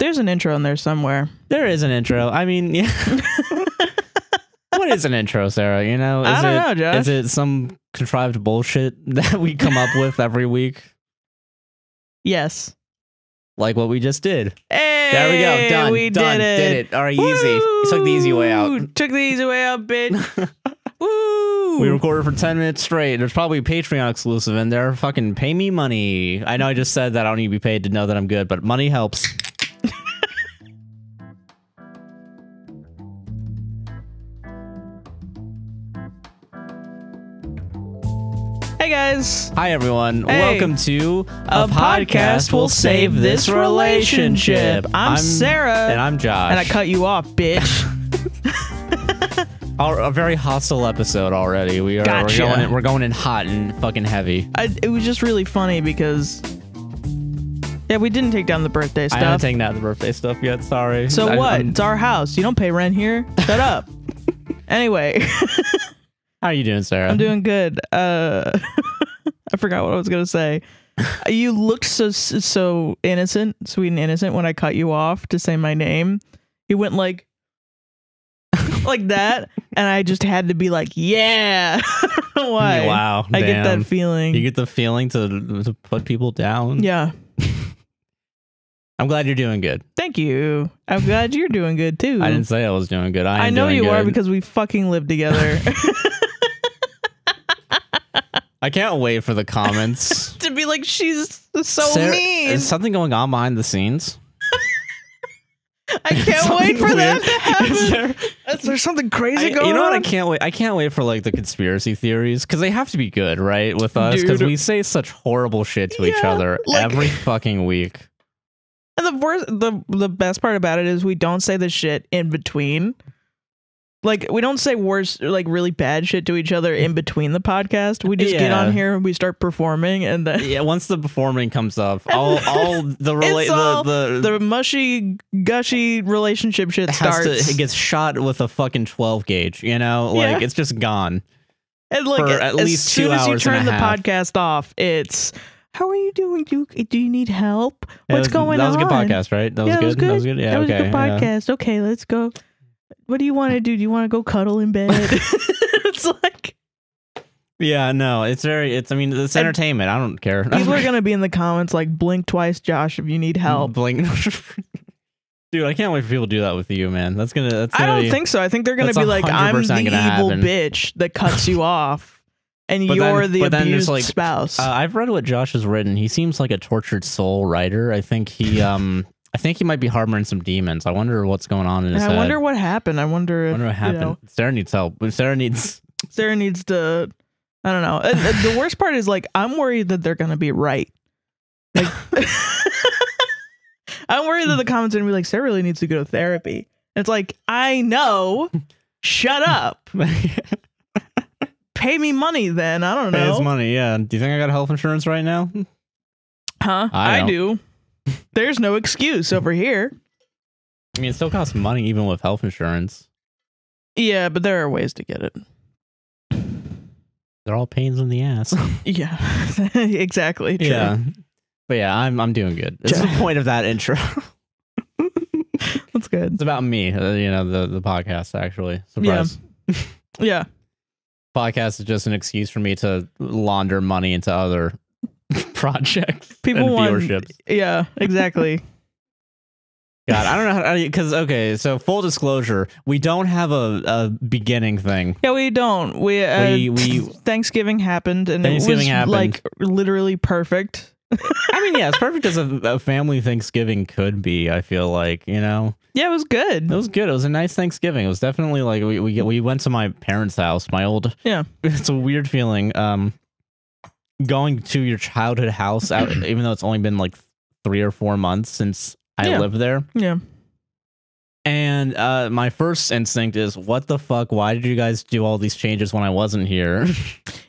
There's an intro in there somewhere. There is an intro. I mean, yeah. What is an intro, Sarah? You know, I don't know, Josh. Is it some contrived bullshit that we come up with every week? Yes. Like what we just did. Hey, there we go. Done. We done. did it. All right, easy. You took the easy way out. Took the easy way out, bitch. Woo! We recorded for 10 minutes straight. There's probably a Patreon exclusive in there. Fucking pay me money. I know I just said that I don't need to be paid to know that I'm good, but money helps. Hey guys. Hi everyone. Hey. Welcome to A Podcast Will Save This Relationship. I'm Sarah. And I'm Josh. And I cut you off, bitch. A very hostile episode already. We're going in hot and fucking heavy. It was just really funny because we didn't take down the birthday stuff. I haven't taken down the birthday stuff yet, sorry. So what? It's our house. You don't pay rent here. Shut up. Anyway. How are you doing, Sarah? I'm doing good. I forgot what I was gonna say. You looked so innocent, sweet and innocent when I cut you off to say my name. You went like that, and I just had to be like, yeah. I don't know why. Wow. I get that feeling. You get the feeling to put people down? Yeah. I'm glad you're doing good. Thank you. I'm glad you're doing good too. I didn't say I was doing good. I know you are because we fucking live together. I can't wait for the comments. To be like, she's so Sarah, mean. Is something going on behind the scenes? I can't wait for that to happen. Is there something crazy going on? You know what? I can't wait. I can't wait for like the conspiracy theories because they have to be good, right? With us because we say such horrible shit to each other every fucking week. And the best part about it is we don't say the shit in between. Like, we don't say worse, like really bad shit to each other in between the podcast. We just get on here and we start performing, and then once the performing comes up, the mushy gushy relationship shit starts. It gets shot with a fucking 12 gauge, you know, like it's just gone. And like at least 2 hours. As soon as you turn the podcast off, it's, how are you doing? Do you need help? What's going on? That was a good podcast, right? That was good. That was good. Yeah, that was a good podcast. Okay, let's go. What do you want to do? Do you want to go cuddle in bed? It's like, yeah, no, it's entertainment. I don't care. People are gonna be in the comments like, blink twice, Josh, if you need help. Blink. Dude, I can't wait for people to do that with you, man. That's gonna I don't think so. I think they're gonna be like, I'm the evil bitch that cuts you off, and you're the abused spouse. I've read what Josh has written. He seems like a tortured soul writer. I think he I think he might be harboring some demons. I wonder what's going on in his head. I wonder what happened. I wonder what happened. You know, Sarah needs help. Sarah needs to, I don't know. The worst part is, like, I'm worried that they're going to be right. Like, I'm worried that the comments are going to be like, Sarah really needs to go to therapy. And it's like, I know. Shut up. Pay me money then. I don't know. Pay us money, yeah. Do you think I got health insurance right now? Huh? I do. There's no excuse over here. I mean, it still costs money even with health insurance. Yeah, but there are ways to get it. They're all pains in the ass. Yeah, exactly. True. Yeah, but yeah, I'm doing good. That's the point of that intro. That's good. It's about me. You know, the podcast actually. Surprise. Yeah. Podcast is just an excuse for me to launder money into other projects. People and want viewerships. Yeah, exactly. God, I don't know how, because okay, so full disclosure, we don't have a beginning thing. Yeah, we don't. We Thanksgiving happened, and it was like literally perfect. I mean, yeah, as perfect as a family Thanksgiving could be. I feel like, you know. Yeah, it was good. It was good. It was a nice Thanksgiving. It was definitely like we went to my parents' house. My old It's a weird feeling. Going to your childhood house, even though it's only been like 3 or 4 months since I lived there. Yeah. And my first instinct is, what the fuck? Why did you guys do all these changes when I wasn't here?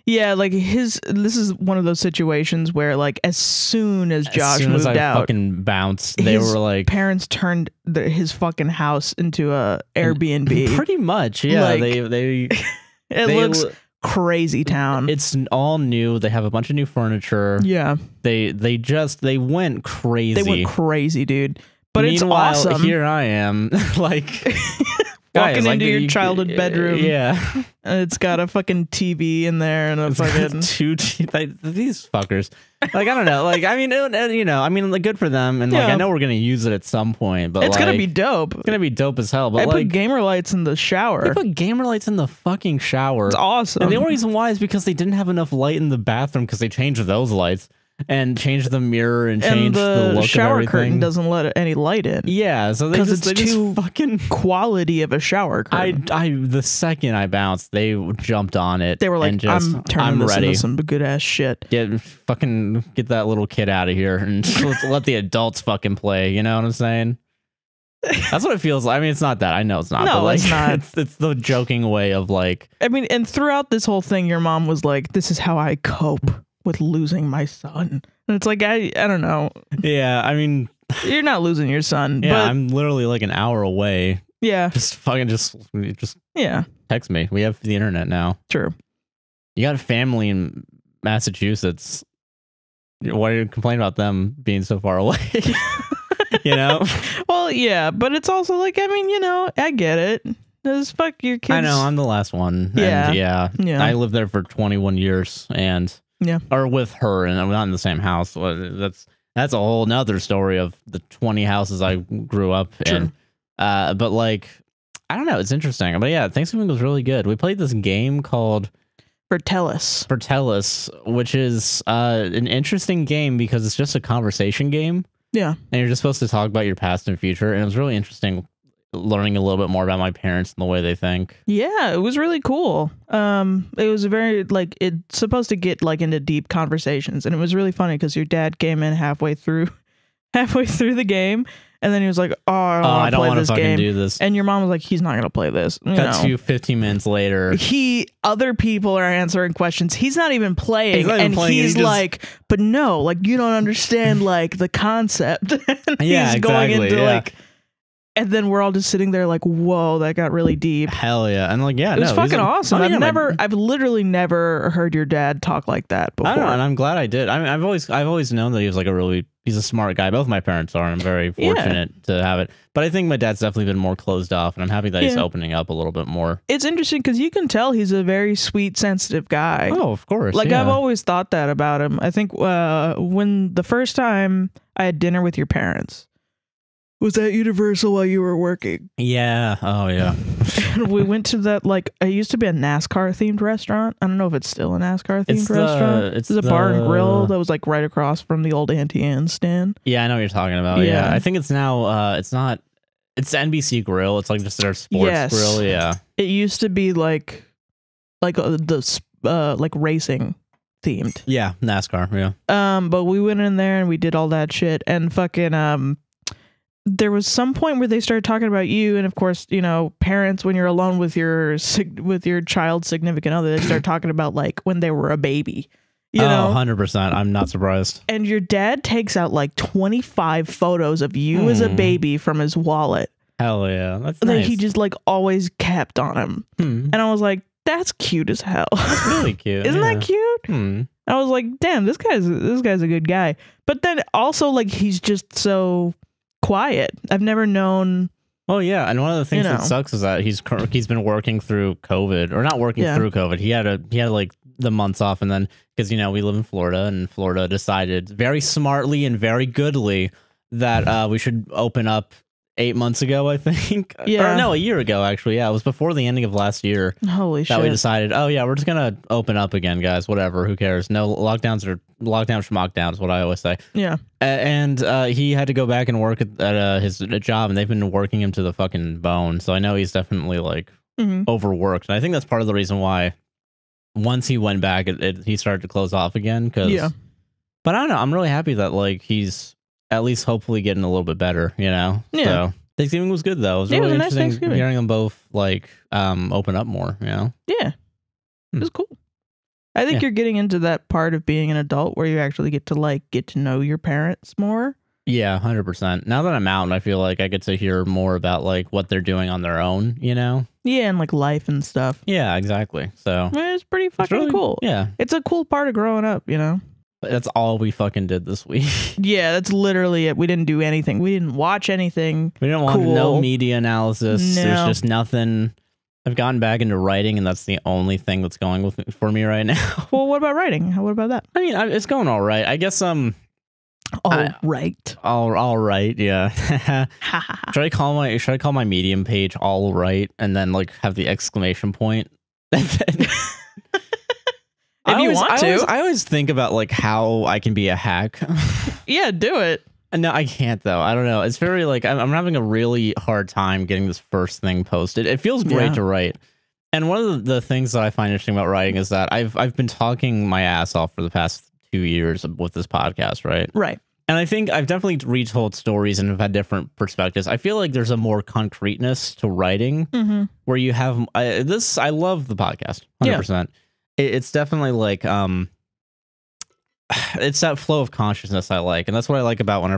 Yeah, like this is one of those situations where, like, as soon as Josh moved out, fucking bounced. They were like, parents turned his fucking house into a Airbnb. Pretty much, yeah. Like, it looks crazy town. It's all new. They have a bunch of new furniture. Yeah. They went crazy. They went crazy, dude. But it's awesome. Here I am, like walking into your childhood bedroom. Yeah, and it's got a fucking TV in there and a fucking these fuckers. Like I don't know. Like I mean, you know, I mean, like good for them, and like I know we're gonna use it at some point, but it's gonna be dope. It's gonna be dope as hell. But I like, put gamer lights in the shower. They put gamer lights in the fucking shower. It's awesome. And the only reason why is because they didn't have enough light in the bathroom because they changed those lights and changed the mirror and changed the look shower of everything. curtain doesn't let any light in. Yeah, so they just fucking quality of a shower curtain. The second I bounced, they jumped on it. They were like, I'm turning this into some good ass shit. Get that little kid out of here and let the adults fucking play. You know what I'm saying? That's what it feels like. I mean, it's not that. I know it's not. No, but like, it's not. It's the joking way of like. I mean, and throughout this whole thing, your mom was like, "This is how I cope with losing my son." And it's like, I don't know. Yeah, I mean, you're not losing your son. Yeah, but I'm literally like an hour away. Yeah, just yeah. Text me. We have the internet now. True. You got a family in Massachusetts. Why are you complaining about them being so far away? You know? Well, yeah, but it's also like, I mean, you know, I get it. Just fuck your kids. I know, I'm the last one. Yeah. And yeah. I lived there for 21 years and or with her, and I'm not in the same house. That's a whole nother story of the 20 houses I grew up in. But like, I don't know, it's interesting. But yeah, Thanksgiving was really good. We played this game called Vertellus, which is an interesting game because it's just a conversation game. Yeah. And you're just supposed to talk about your past and future. And it was really interesting learning a little bit more about my parents and the way they think. Yeah, it was really cool. It was very, like, it's supposed to get, like, into deep conversations. And it was really funny because your dad came in halfway through the game. And then he was like, oh, I don't want to fucking do this. And your mom was like, he's not going to play this. Cut to 15 minutes later. Other people are answering questions. He's not even playing. He's like, but no, like, you don't understand, like, the concept. He's going into, like, and then we're all just sitting there like, whoa, that got really deep. Hell yeah. And like, yeah, it was fucking awesome. I've literally never heard your dad talk like that before. I don't know, and I'm glad I did. I mean, I've always known that he was like he's a smart guy. Both my parents are. I'm very fortunate to have it. But I think my dad's definitely been more closed off, and I'm happy that he's opening up a little bit more. It's interesting because you can tell he's a very sweet, sensitive guy. Oh, of course. Like, I've always thought that about him. I think when the first time I had dinner with your parents, was at Universal while you were working. Yeah. Oh, yeah. And we went to that, like, it used to be a NASCAR-themed restaurant. I don't know if it's still a NASCAR-themed restaurant. It's a bar and grill that was, like, right across from the old Auntie Anne's stand. Yeah, I know what you're talking about. Yeah. I think it's now, it's NBC Grill. It's, like, just their sports grill. Yeah. It used to be, like racing themed. Yeah, NASCAR, yeah. But we went in there and we did all that shit, and fucking, there was some point where they started talking about you, and of course, you know, parents, when you're alone with your child's significant other, they start talking about, like, when they were a baby. You know? 100%. I'm not surprised. And your dad takes out like 25 photos of you as a baby from his wallet. Hell yeah. That's that nice. He just, like, always kept on him. And I was like, that's cute as hell. That's really cute. Isn't that cute? I was like, damn, this guy's a good guy. But then also, like, he's just so quiet. I've never known. Oh yeah, and one of the things that sucks is that he's been working through COVID, or not working through COVID. He had like the months off, and then because, you know, we live in Florida, and Florida decided very smartly and very goodly that we should open up 8 months ago, I think. Yeah. Or no, a year ago, actually. Yeah, it was before the ending of last year. Holy shit. That we decided, oh yeah, we're just gonna open up again, guys. Whatever, who cares? No lockdowns from lockdowns, what I always say. Yeah. And he had to go back and work at his job, and they've been working him to the fucking bone. So I know he's definitely, like, overworked. And I think that's part of the reason why once he went back, he started to close off again. But I don't know. I'm really happy that, like, he's at least hopefully getting a little bit better, you know? Yeah. So Thanksgiving was good, though. It was really interesting hearing them both, like, open up more, you know? Yeah. It was cool. I think you're getting into that part of being an adult where you actually get to know your parents more. Yeah, 100%. Now that I'm out, and I feel like I get to hear more about, like, what they're doing on their own, you know? Yeah, and, like, life and stuff. Yeah, exactly. So it's pretty fucking cool. Yeah. It's a cool part of growing up, you know? That's all we fucking did this week. Yeah, that's literally it. We didn't do anything. We didn't watch anything. We didn't want no media analysis. No. There's just nothing. I've gotten back into writing, and that's the only thing that's going for me right now. Well, what about writing? What about that? I mean, it's going all right. I guess all right, yeah. Should I call my Medium page all right, and then like have the exclamation point? If you want to. I always think about like how I can be a hack. Yeah, do it. No, I can't though. I don't know. It's very like I'm having a really hard time getting this first thing posted. It feels great to write. And one of the things that I find interesting about writing is that I've been talking my ass off for the past 2 years with this podcast, right? Right. And I think I've definitely retold stories and have had different perspectives. I feel like there's a more concreteness to writing where you have this. I love the podcast 100%. Yeah. It's definitely like it's that flow of consciousness I like, and that's what I like about when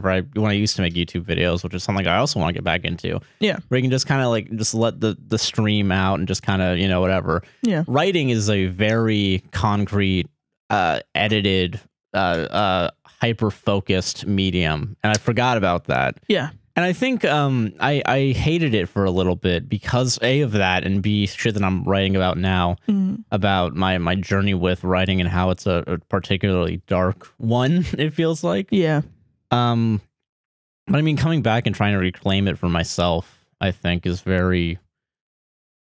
I used to make YouTube videos, which is something I also want to get back into. Yeah, where you can just kind of like just let the stream out and just kind of whatever. Yeah, writing is a very concrete, edited, hyper focused medium, and I forgot about that. Yeah. And I think I hated it for a little bit because A, of that, and B, shit that I'm writing about now about my journey with writing and how it's a particularly dark one, it feels like. Yeah. But I mean, coming back and trying to reclaim it for myself, I think is very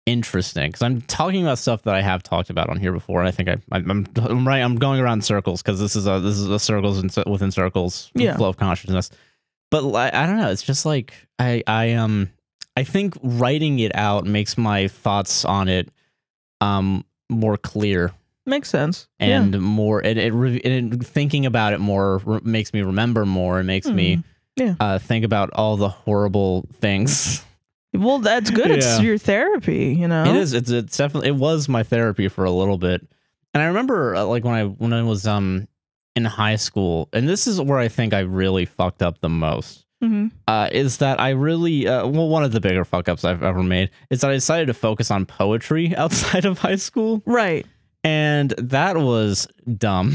interesting because I'm talking about stuff that I have talked about on here before. And I think I'm right. I'm going around in circles because this is a circles within circles flow of consciousness. But I don't know. It's just like I think writing it out makes my thoughts on it more clear. Makes sense. And more and thinking about it more makes me remember more. It makes me think about all the horrible things. Well, that's good. It's your therapy, It is. It's definitely. It was my therapy for a little bit. And I remember like when I was in high school, and this is where I think I really fucked up the most, is that I really, one of the bigger fuck ups I've ever made is that I decided to focus on poetry outside of high school. Right. And that was dumb.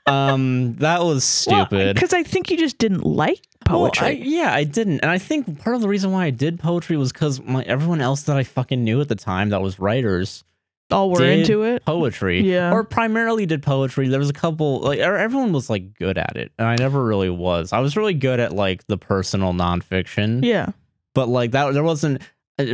That was stupid. Because I think you just didn't like poetry. Well, I didn't. And I think part of the reason why I did poetry was because everyone else that I fucking knew at the time that was writers all were into it. Poetry. Or primarily did poetry. There was a couple, like everyone was like good at it. And I never really was. I was really good at like the personal nonfiction. Yeah. But like that, there wasn't,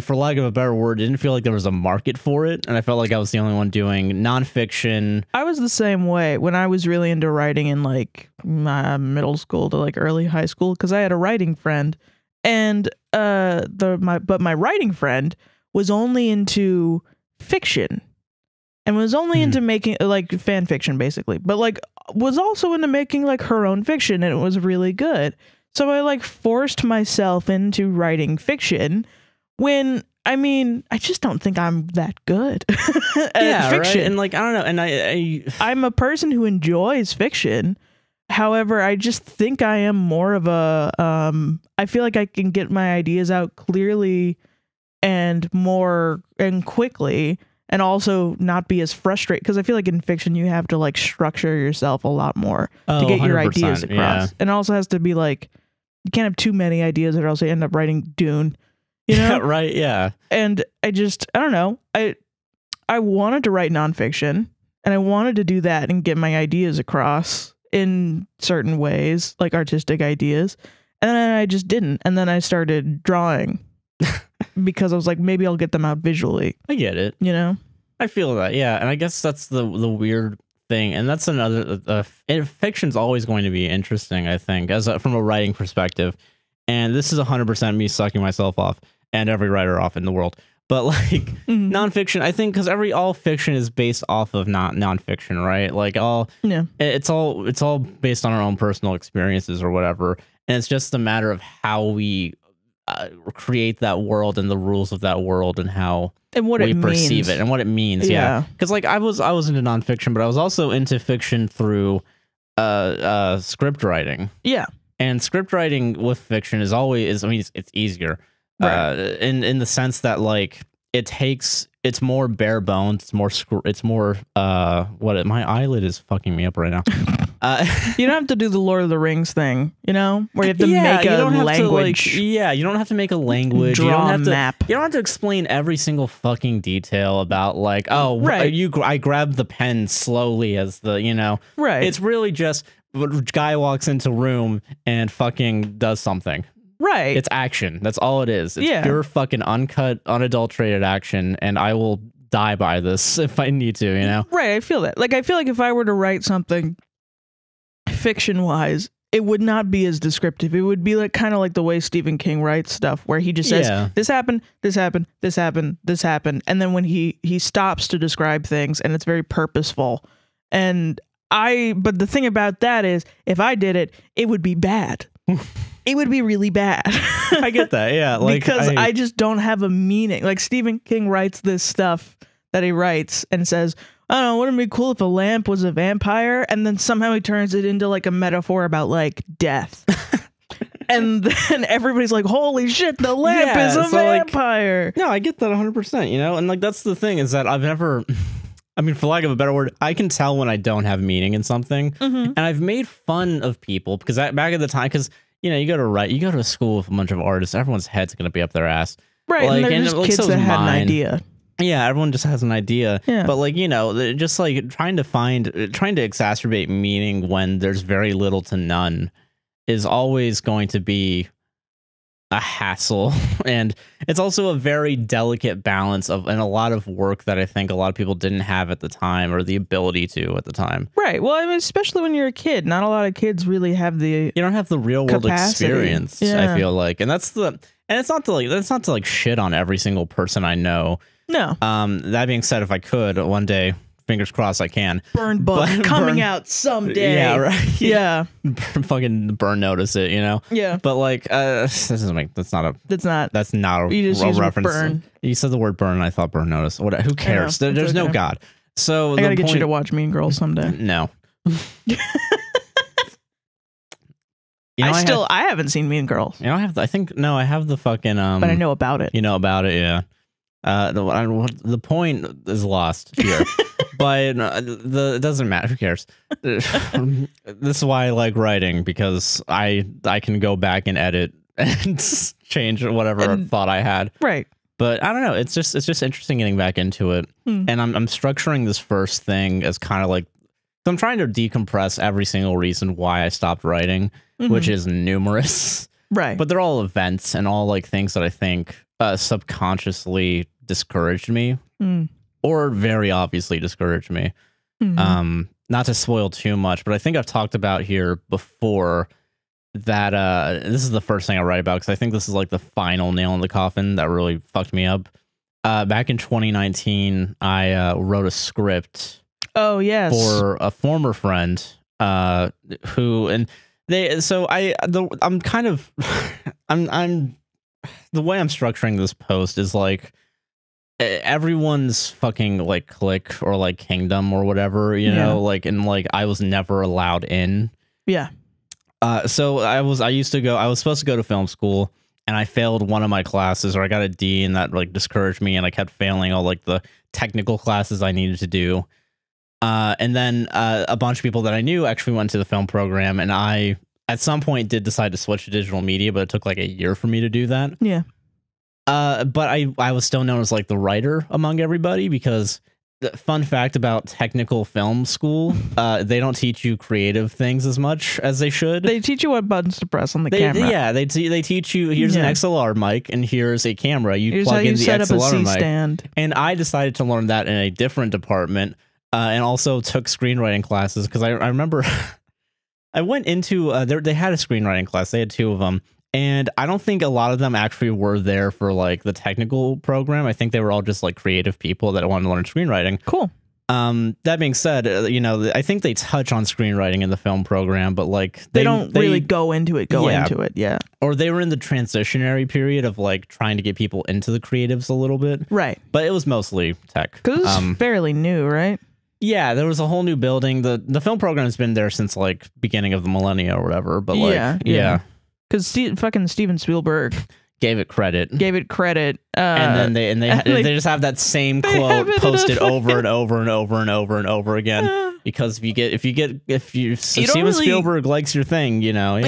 for lack of a better word, it didn't feel like there was a market for it. And I felt like I was the only one doing nonfiction. I was the same way when I was really into writing in like my middle school to like early high school, because I had a writing friend, and my writing friend was only into fiction and was only into making like fan fiction basically, but like was also into making like her own fiction, and it was really good. So I like forced myself into writing fiction when, I mean, I just don't think I'm that good at fiction. Right? And like, I don't know. And I'm a person who enjoys fiction. However, I just think I am more of a, I feel like I can get my ideas out clearly and more and quickly, and also not be as frustrated, because I feel like in fiction you have to like structure yourself a lot more to get your ideas across. Yeah. And it also has to be like, you can't have too many ideas or else you end up writing Dune. You know? Yeah, right, yeah. And I don't know. I wanted to write nonfiction, and I wanted to do that and get my ideas across in certain ways, like artistic ideas. And then I just didn't. And then I started drawing because I was like, maybe I'll get them out visually. I get it. You know? I feel that, yeah. And I guess that's the weird thing. And that's another, fiction's always going to be interesting, I think, from a writing perspective. And this is 100% me sucking myself off and every writer off in the world. But like nonfiction, I think, because all fiction is based off of nonfiction, right? Like it's all based on our own personal experiences or whatever. And it's just a matter of how we create that world and the rules of that world and how we perceive it and what it means. Yeah. Because like I was into nonfiction, but I was also into fiction through script writing. Yeah. And script writing with fiction is always, I mean, it's easier. Right. In the sense that like it takes it's more bare bones. It's more my eyelid is fucking me up right now. You don't have to do the Lord of the Rings thing, you know, where you have to make a language. You don't have to make a language. Draw a map. You don't have to explain every single fucking detail about like, oh, right. I grabbed the pen slowly as the, you know, right. It's really just guy walks into room and fucking does something. Right. It's action. That's all it is. It's pure fucking uncut, unadulterated action, and I will die by this if I need to, you know? Right, I feel that. Like, I feel like if I were to write something fiction-wise, it would not be as descriptive. It would be like kind of like the way Stephen King writes stuff, where he just says, this happened, this happened, this happened, this happened, and then when he stops to describe things, and it's very purposeful. And but the thing about that is, if I did it, it would be bad. It would be really bad. I get that, yeah. Like, because I just don't have a meaning. Like, Stephen King writes this stuff that he writes and says, I don't know, wouldn't it be cool if a lamp was a vampire? And then somehow he turns it into like a metaphor about like death. And then everybody's like, holy shit, the lamp is a vampire. Like, no, I get that 100%, you know? And like, that's the thing, is that I've never... I mean, for lack of a better word, I can tell when I don't have meaning in something. And I've made fun of people because back at the time, because, you know, you go to a school with a bunch of artists, everyone's head's going to be up their ass. Right, like, and they're just kids that had an idea. Yeah, everyone just has an idea. Yeah. But like, you know, just like trying to exacerbate meaning when there's very little to none is always going to be a hassle. And it's also a very delicate balance and a lot of work that I think a lot of people didn't have at the time, or the ability to at the time. Right. Well, I mean, especially when you're a kid, not a lot of kids really have the you don't have the real world experience. I feel like, and it's not to like shit on every single person I know. No. That being said, if I could one day, fingers crossed I can. Burn book coming out someday. Yeah, right. Yeah. Fucking burn notice it, you know? Yeah. But like, that's not a you just use reference. Burn. You said the word burn and I thought burn notice. What? Who cares? There's no God. So I gotta get you to watch Mean Girls someday. No. I haven't seen Mean Girls. You know, I have the fucking but I know about it. You know about it, yeah. The point is lost here. But it doesn't matter. Who cares? This is why I like writing, because I can go back and edit and change whatever thought I had. Right. But I don't know. It's just interesting getting back into it. And I'm structuring this first thing as kind of like, so I'm trying to decompress every single reason why I stopped writing, which is numerous. Right. But they're all events and all like things that I think subconsciously discouraged me. Or very obviously discouraged me. Not to spoil too much, but I think I've talked about here before that this is the first thing I write about, because I think this is like the final nail in the coffin that really fucked me up. Back in 2019, I wrote a script. Oh yes, for a former friend who, and they. So I'm kind of I'm the way I'm structuring this post is like, everyone's fucking like clique or like kingdom or whatever, you know, like, and like I was never allowed in. Yeah. So I was supposed to go to film school, and I failed one of my classes, or I got a D, and that like discouraged me, and I kept failing all like the technical classes I needed to do. And then a bunch of people that I knew actually went to the film program, and I at some point did decide to switch to digital media, but it took like a year for me to do that. Yeah. But I was still known as like the writer among everybody, because the fun fact about technical film school, they don't teach you creative things as much as they should. They teach you what buttons to press on the camera. Yeah, they teach you, here's an XLR mic and here's a camera. Here's plug in the XLR mic. Stand. And I decided to learn that in a different department, and also took screenwriting classes, because I remember I went into they had a screenwriting class. They had 2 of them. And I don't think a lot of them actually were there for like the technical program. I think they were all just like creative people that wanted to learn screenwriting. Cool. That being said, you know, I think they touch on screenwriting in the film program, but like they don't really go into it. Yeah. Or they were in the transitionary period of like trying to get people into the creatives a little bit. Right. But it was mostly tech. Because it's fairly new, right? Yeah, there was a whole new building. The film program has been there since like beginning of the millennia or whatever. But like, yeah. Because fucking Steven Spielberg Gave it credit. And then they just have that same quote posted over and over and over and over and over again. Because if Steven Spielberg likes your thing, you know, if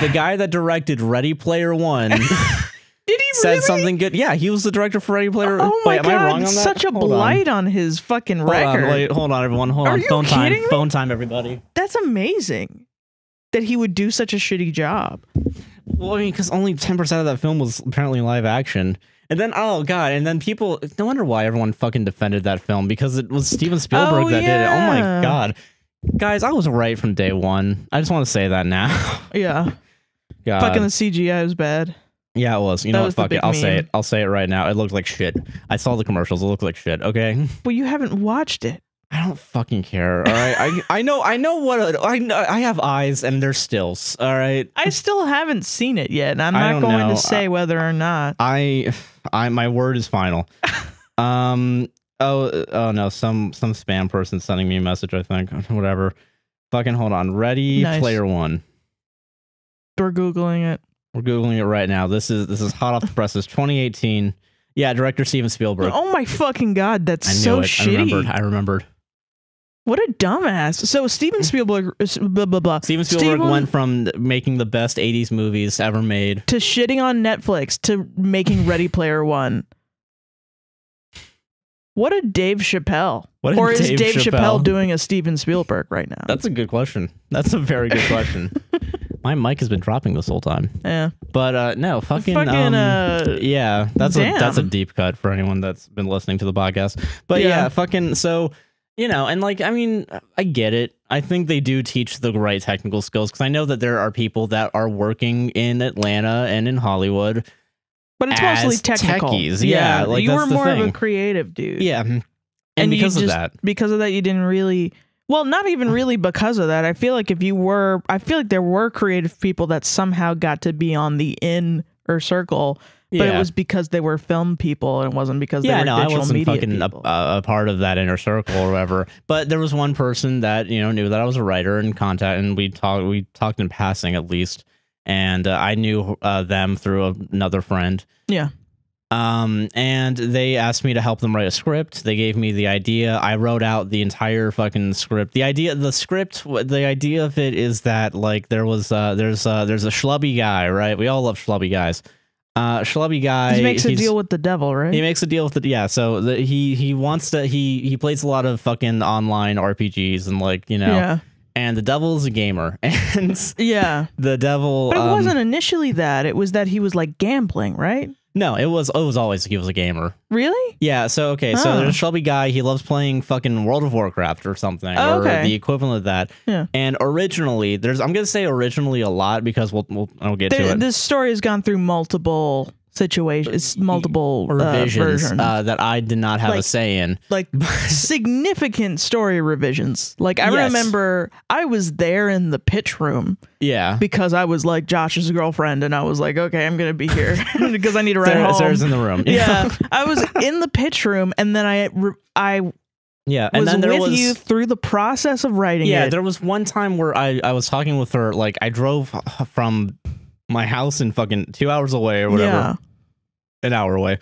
the guy that directed Ready Player One did he said something good, he was the director for Ready Player. Oh my God, am I wrong on that? Such a blight on his fucking record. Hold on, everyone, hold on. Phone time, everybody. That's amazing that he would do such a shitty job. Well, I mean, because only 10% of that film was apparently live action. And then, oh god, and then people, no wonder why everyone fucking defended that film, because it was Steven Spielberg that did it. Oh my god. Guys, I was right from day one. I just want to say that now. Yeah. God. Fucking the CGI was bad. Yeah, it was. You know what? Fuck it. I'll say it. I'll say it right now. It looked like shit. I saw the commercials. It looked like shit. Okay. Well, you haven't watched it. I don't fucking care. All right. I know what I have eyes and they're stills. All right. I still haven't seen it yet, and I'm not going to say whether or not. My word is final. Oh no, some spam person sending me a message, I think. Whatever. Fucking hold on. Ready Player One. We're Googling it. We're Googling it right now. This is hot off the presses. 2018. Yeah, director Steven Spielberg. Oh my fucking god, that's so shitty. I remembered. What a dumbass. So Steven Spielberg Steven Spielberg went from making the best 80s movies ever made to shitting on Netflix to making Ready Player One. What a Dave Chappelle. Or is Dave Chappelle doing a Steven Spielberg right now? That's a good question. That's a very good question. My mic has been dropping this whole time. Yeah. But no, fucking yeah, that's a deep cut for anyone that's been listening to the podcast. But yeah, fucking so, you know, and like, I mean, I get it. I think they do teach the right technical skills, because I know that there are people that are working in Atlanta and in Hollywood, but it's mostly technical. Techies. Yeah, like you that's were the more thing. of a creative dude. Yeah, and because of that, you didn't really. Well, not even really because of that. I feel like there were creative people that somehow got to be on the inner circle, but it was because they were film people, and it wasn't because they were digital media people. I wasn't fucking a part of that inner circle or whatever. But there was one person that, you know, knew that I was a writer and and we talked in passing at least, and I knew them through another friend. Yeah. And they asked me to help them write a script. They gave me the idea. I wrote out the entire fucking script. The idea of it is that, like, there's a schlubby guy, right? We all love schlubby guys. Schlubby guy. He makes a deal with the devil, right? He makes a deal with so he wants to, he plays a lot of fucking online RPGs and, like, you know. Yeah. And the devil is a gamer, and the devil. But it wasn't initially that. It was that he was like gambling, right? No, it was always he was a gamer. Really? Yeah. So okay. So there's a Shelby guy. He loves playing fucking World of Warcraft or something, or the equivalent of that. Yeah. And originally, I'm gonna say originally a lot, because I'll get to it. This story has gone through multiple situations, multiple revisions that I did not have a say in, like significant story revisions. Like I remember I was there in the pitch room, because I was like Josh's girlfriend, and I was like, okay, I'm gonna be here because I need to write home. Sarah's in the room. I was in the pitch room, and then I and then there was you through the process of writing it. Yeah, there was one time where I was talking with her, like I drove from my house in fucking 2 hours away or whatever, an hour away,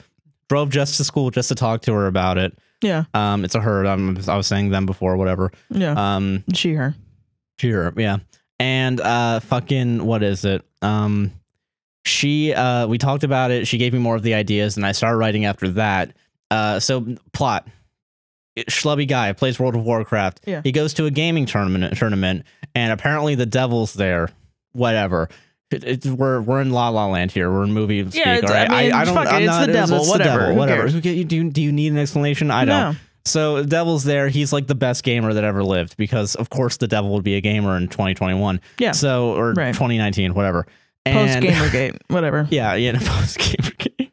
drove just to school just to talk to her about it. Yeah. It's a her. I was saying them before, whatever. Yeah. She, her. Yeah. And fucking, what is it? We talked about it. She gave me more of the ideas, and I started writing after that. So plot. Schlubby guy plays World of Warcraft. Yeah. He goes to a gaming tournament, and apparently the devil's there. Whatever. We're in La La Land here. We're in movie speak. Yeah, all right? I don't. It's the devil. Whatever. Whatever. Do you need an explanation? I don't. No. So the devil's there. He's like the best gamer that ever lived, because of course the devil would be a gamer in 2021. Yeah. So 2019, whatever. Post Gamergate, whatever. Yeah. Post Gamergate.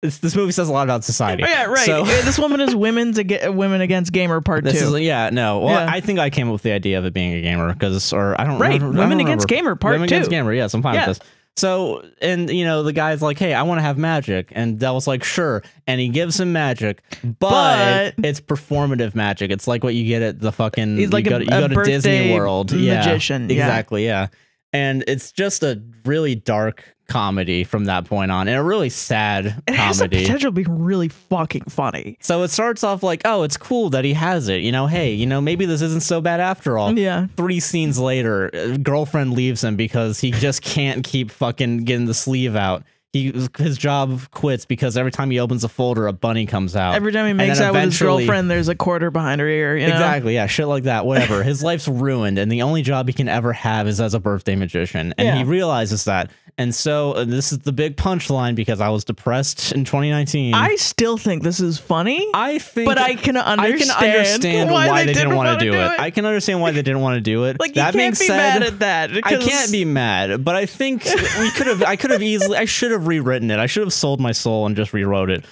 This movie says a lot about society. Oh, yeah, right. So, this woman is women against gamer part 2. I think I came up with the idea of it being a gamer, women against gamer part 2. Women against gamer. Yes, I'm fine with this. So, and the guy's like, hey, I want to have magic, and Devil's like, sure, and he gives him magic, but it's performative magic. It's like what you get at the fucking. He's like you go to Disney World. Magician. Exactly. Yeah. And it's just a really dark comedy from that point on, and a really sad it comedy. Has the potential to be really fucking funny. So it starts off like, oh, it's cool that he has it. You know, hey, you know, maybe this isn't so bad after all. Yeah. 3 scenes later, girlfriend leaves him because he just can't keep fucking getting the sleeve out. His job quits because every time he opens a folder, a bunny comes out. Every time he makes out with his girlfriend, there's a quarter behind her ear. You know? Exactly, yeah, shit like that, whatever. His life's ruined, and the only job he can ever have is as a birthday magician. And he realizes that. And so this is the big punchline because I was depressed in 2019. I still think this is funny. But I can understand why they didn't want to do it. I can understand why they didn't want to do it. Like, that you can't be mad at that. I can't be mad, but I think I should have rewritten it. I should have sold my soul and just rewrote it.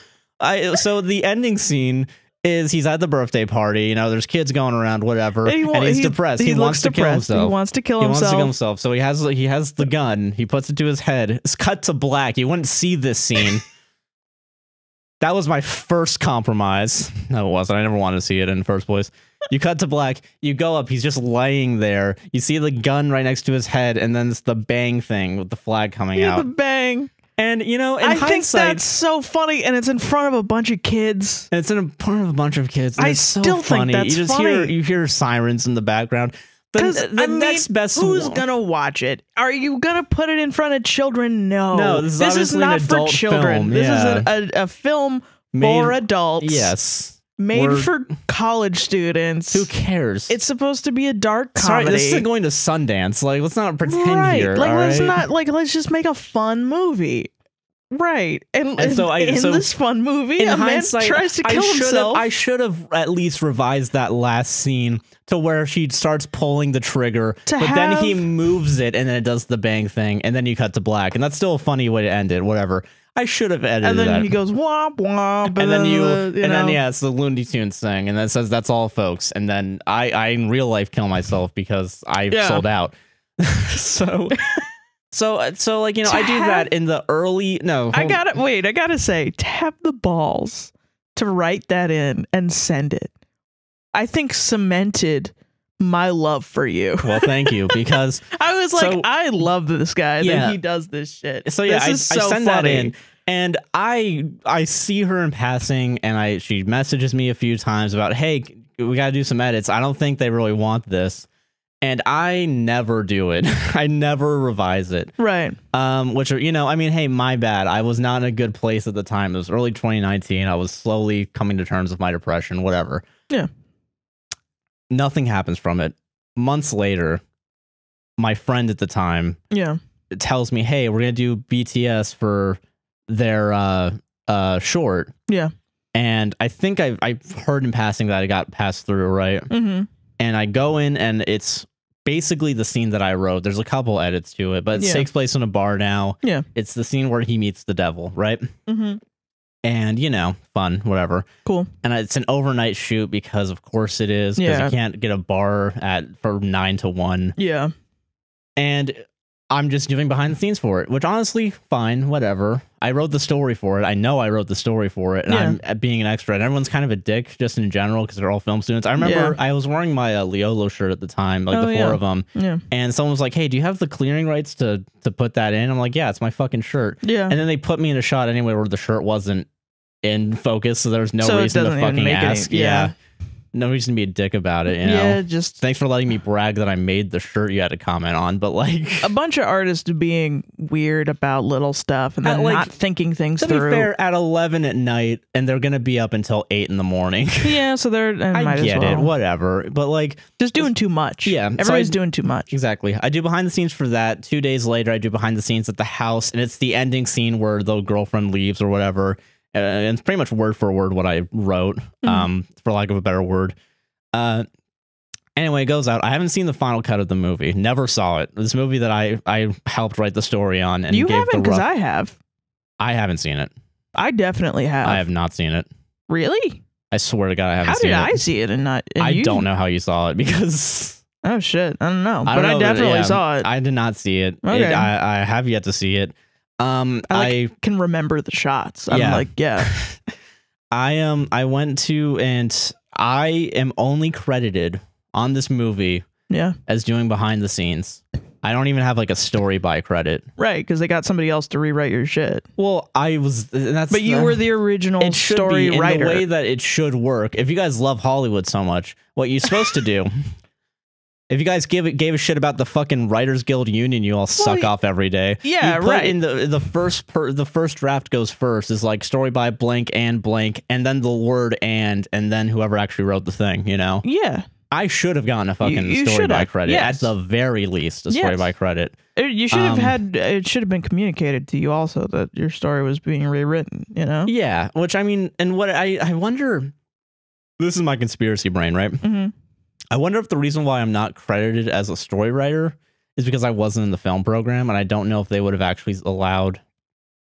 So the ending scene is he's at the birthday party. You know, there's kids going around, whatever, and he's depressed. He wants to kill himself. He wants to kill himself. So he has the gun. He puts it to his head. It's cut to black. You wouldn't see this scene. That was my first compromise. No, it wasn't. I never wanted to see it in the first place. You cut to black. You go up. He's just laying there. You see the gun right next to his head, and then it's the bang thing with the flag coming out. The bang. And, you know, in hindsight, think that's so funny, and it's in front of a bunch of kids. It's in front of a bunch of kids. I still think that's funny. You hear sirens in the background. The next best who's gonna watch it? Are you gonna put it in front of children? No, this is not for children. Film. This is a film for adults. Yes, made for college students. Who cares? It's supposed to be a dark comedy. Sorry, this isn't going to Sundance. Like, let's not pretend here. Like, let's just make a fun movie. Right, and so this fun movie, a man tries to kill himself. I should have at least revised that last scene to where she starts pulling the trigger, then he moves it, and then it does the bang thing, and then you cut to black, and that's still a funny way to end it. Whatever. I should have edited that. And then he goes womp womp, and then it's the Looney Tunes thing, and then it says that's all, folks. And then I in real life kill myself because I sold out. So like, you know, I do that in the early. I gotta say, to have the balls to write that in and send it, I think cemented my love for you. Well, thank you, because I was like, I love this guy that he does this shit. So yeah, I send that in, and I see her in passing, and she messages me a few times about, hey, we gotta do some edits. I don't think they really want this. And I never do it. I never revise it. Right. Which, you know, I mean, hey, my bad. I was not in a good place at the time. It was early 2019. I was slowly coming to terms with my depression, whatever. Yeah. Nothing happens from it. Months later, my friend at the time tells me, hey, we're going to do BTS for their short. Yeah. And I think I've heard in passing that it got passed through, right? Mm-hmm. And I go in, and it's basically the scene that I wrote. There's a couple edits to it, but it takes place in a bar now. Yeah. It's the scene where he meets the devil, right? Mm-hmm. And, you know, fun, whatever. Cool. And it's an overnight shoot because, of course, it is. Because you can't get a bar for 9 to 1. Yeah. And I'm just doing behind the scenes for it, which honestly, fine, whatever. I wrote the story for it. I know I wrote the story for it, and I'm being an extra. And everyone's kind of a dick just in general because they're all film students. I remember I was wearing my Leolo shirt at the time, like the 4 of them. Yeah. And someone was like, hey, do you have the clearing rights to put that in? I'm like, yeah, it's my fucking shirt. Yeah. And then they put me in a shot anyway where the shirt wasn't in focus, so there's no reason to fucking ask. No reason to be a dick about it, you know? Yeah, just... Thanks for letting me brag that I made the shirt you had to comment on, but like... A bunch of artists being weird about little stuff and then not thinking things through. To be fair, at 11 at night, and they're going to be up until 8 in the morning. Yeah, so they're... I get it, whatever, but like... Just doing too much. Yeah. Everybody's doing too much. Exactly. I do behind the scenes for that. 2 days later, I do behind the scenes at the house, and it's the ending scene where the girlfriend leaves or whatever, and it's pretty much word for word what I wrote, for lack of a better word. Anyway, it goes out. I haven't seen the final cut of the movie. Never saw it. This movie that I helped write the story on. And you haven't, because I have. I haven't seen it. I definitely have. I have not seen it. Really? I swear to God, I haven't seen it. How did I see it and not? And I don't know how you saw it because... Oh, shit. I don't know. But I definitely saw it. I did not see it. Okay. I have yet to see it. I can remember the shots. I'm like, yeah. I went to, and I am only credited on this movie as doing behind the scenes. I don't even have like a story by credit. Right, because they got somebody else to rewrite your shit. Well, I was. But you were the original story writer. In the way that it should work. If you guys love Hollywood so much, what you're supposed to do. If you guys gave a shit about the fucking Writers Guild Union, you all suck off every day. Yeah, right. In the first draft goes first is like story by blank, and then the word and then whoever actually wrote the thing. You know. Yeah. I should have gotten a fucking story by credit. Yes. At the very least, a story by credit. You should have had. It should have been communicated to you also that your story was being rewritten. You know. Yeah. Which I mean, and what I wonder. This is my conspiracy brain, right? Mm-hmm. I wonder if the reason why I'm not credited as a story writer is because I wasn't in the film program, and I don't know if they would have actually allowed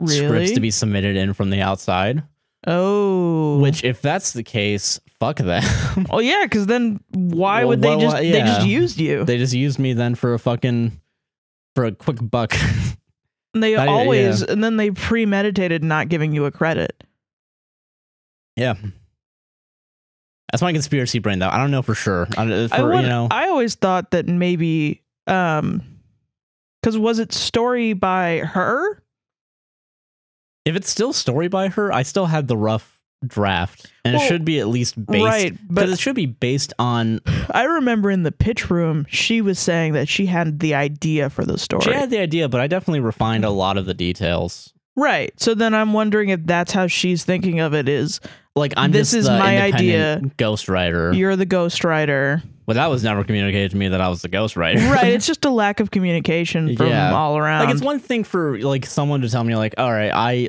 scripts to be submitted in from the outside. Oh. Which, if that's the case, fuck them. Oh, yeah, because then why would they just... They just used you. They just used me then for a quick buck. And they always... And then they premeditated not giving you a credit. Yeah. That's my conspiracy brain, though. I don't know for sure. I always thought that maybe... Because was it story by her? If it's still story by her, I still had the rough draft, and it should be at least based. Right, but it should be based on. I remember in the pitch room, she was saying that she had the idea for the story. She had the idea, but I definitely refined a lot of the details. Right. So then I'm wondering if that's how she's thinking of it. Is like this is my idea, ghostwriter. You're the ghostwriter. Well, that was never communicated to me that I was the ghostwriter. Right, it's just a lack of communication from all around. Like, it's one thing for like someone to tell me like, all right, I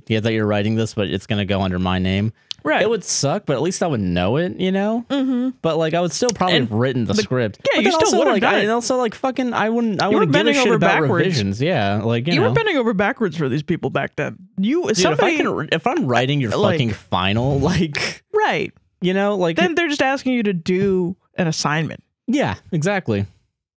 get that you're writing this, but it's gonna go under my name. Right. It would suck, but at least I would know it, you know? Mm-hmm. But like I would still probably have written the script. Yeah, you still would have done it. And also like fucking I wouldn't give a shit about revisions. Yeah. Like you know. were bending over backwards for these people back then. Dude, if I'm writing your fucking final, like right. You know, like then they're just asking you to do an assignment. Yeah, exactly.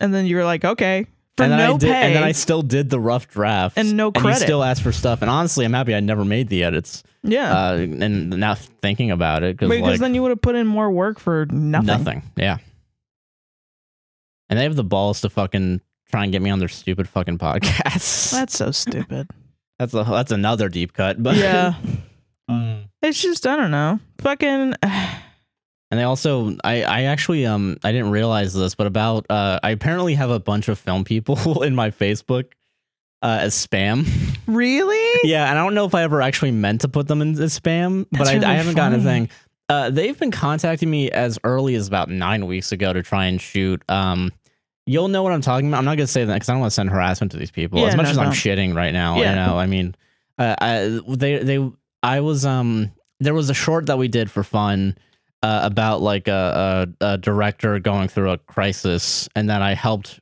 And then you're like, okay, for no pay. And then I still did the rough draft and no credit. And you still asked for stuff. And honestly, I'm happy I never made the edits. Yeah. And now thinking about it, because then you would have put in more work for nothing. Nothing. Yeah. And they have the balls to fucking try and get me on their stupid fucking podcasts. That's so stupid. That's another deep cut. But yeah. It's just, I don't know. Fucking. And they also, I actually, I didn't realize this, but I apparently have a bunch of film people in my Facebook as spam. Really? Yeah, and I don't know if I ever actually meant to put them in as spam, but I haven't gotten a thing. They've been contacting me as early as about 9 weeks ago to try and shoot. You'll know what I'm talking about. I'm not going to say that because I don't want to send harassment to these people as much as I'm shitting right now. Yeah. You know, I mean, there was a short that we did for fun about like a director going through a crisis, and then I helped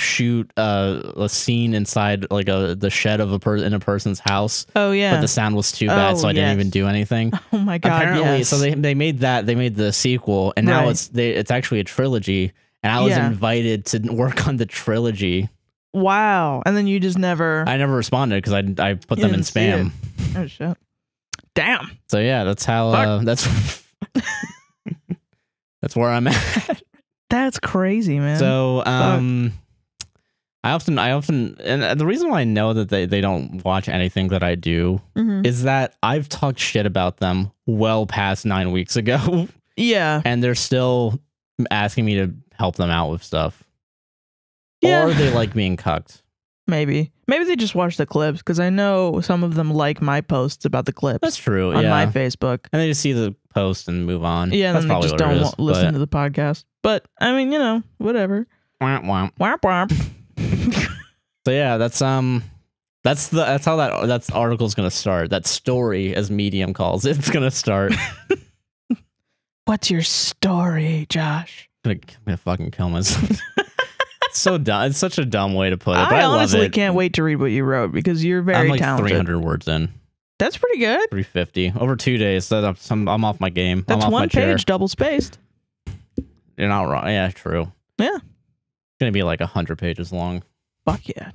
shoot a scene inside like the shed of in a person's house. Oh yeah, but the sound was too bad, so I didn't even do anything. Oh my god! Apparently, so they made the sequel, and now it's actually a trilogy, and I was invited to work on the trilogy. Wow! And then you just never. I never responded because I put them in spam. Oh shit! Damn. So yeah, that's how that's. That's where I'm at. That's crazy, man. So I often and the reason why I know that they don't watch anything that I do is that I've talked shit about them well past 9 weeks ago. Yeah. And they're still asking me to help them out with stuff. Yeah. Or they like being cucked. Maybe they just watch the clips, because I know some of them like my posts about the clips. That's true. On my Facebook, and they just see the post and move on. Yeah, that's and then they just don't listen to the podcast. But I mean, you know, whatever. Womp womp. Womp womp. So yeah, that's how that article's gonna start. That story, as Medium calls it, it's gonna start. What's your story, Josh? I'm gonna fucking kill myself. So dumb. It's such a dumb way to put it. But I honestly love it. Can't wait to read what you wrote, because you're very talented. I'm like 300 words in. That's pretty good. 350 over 2 days. So I'm off my game. That's I'm off one page, double spaced. You're not wrong. Yeah, true. Yeah. It's gonna be like 100 pages long. Fuck yeah.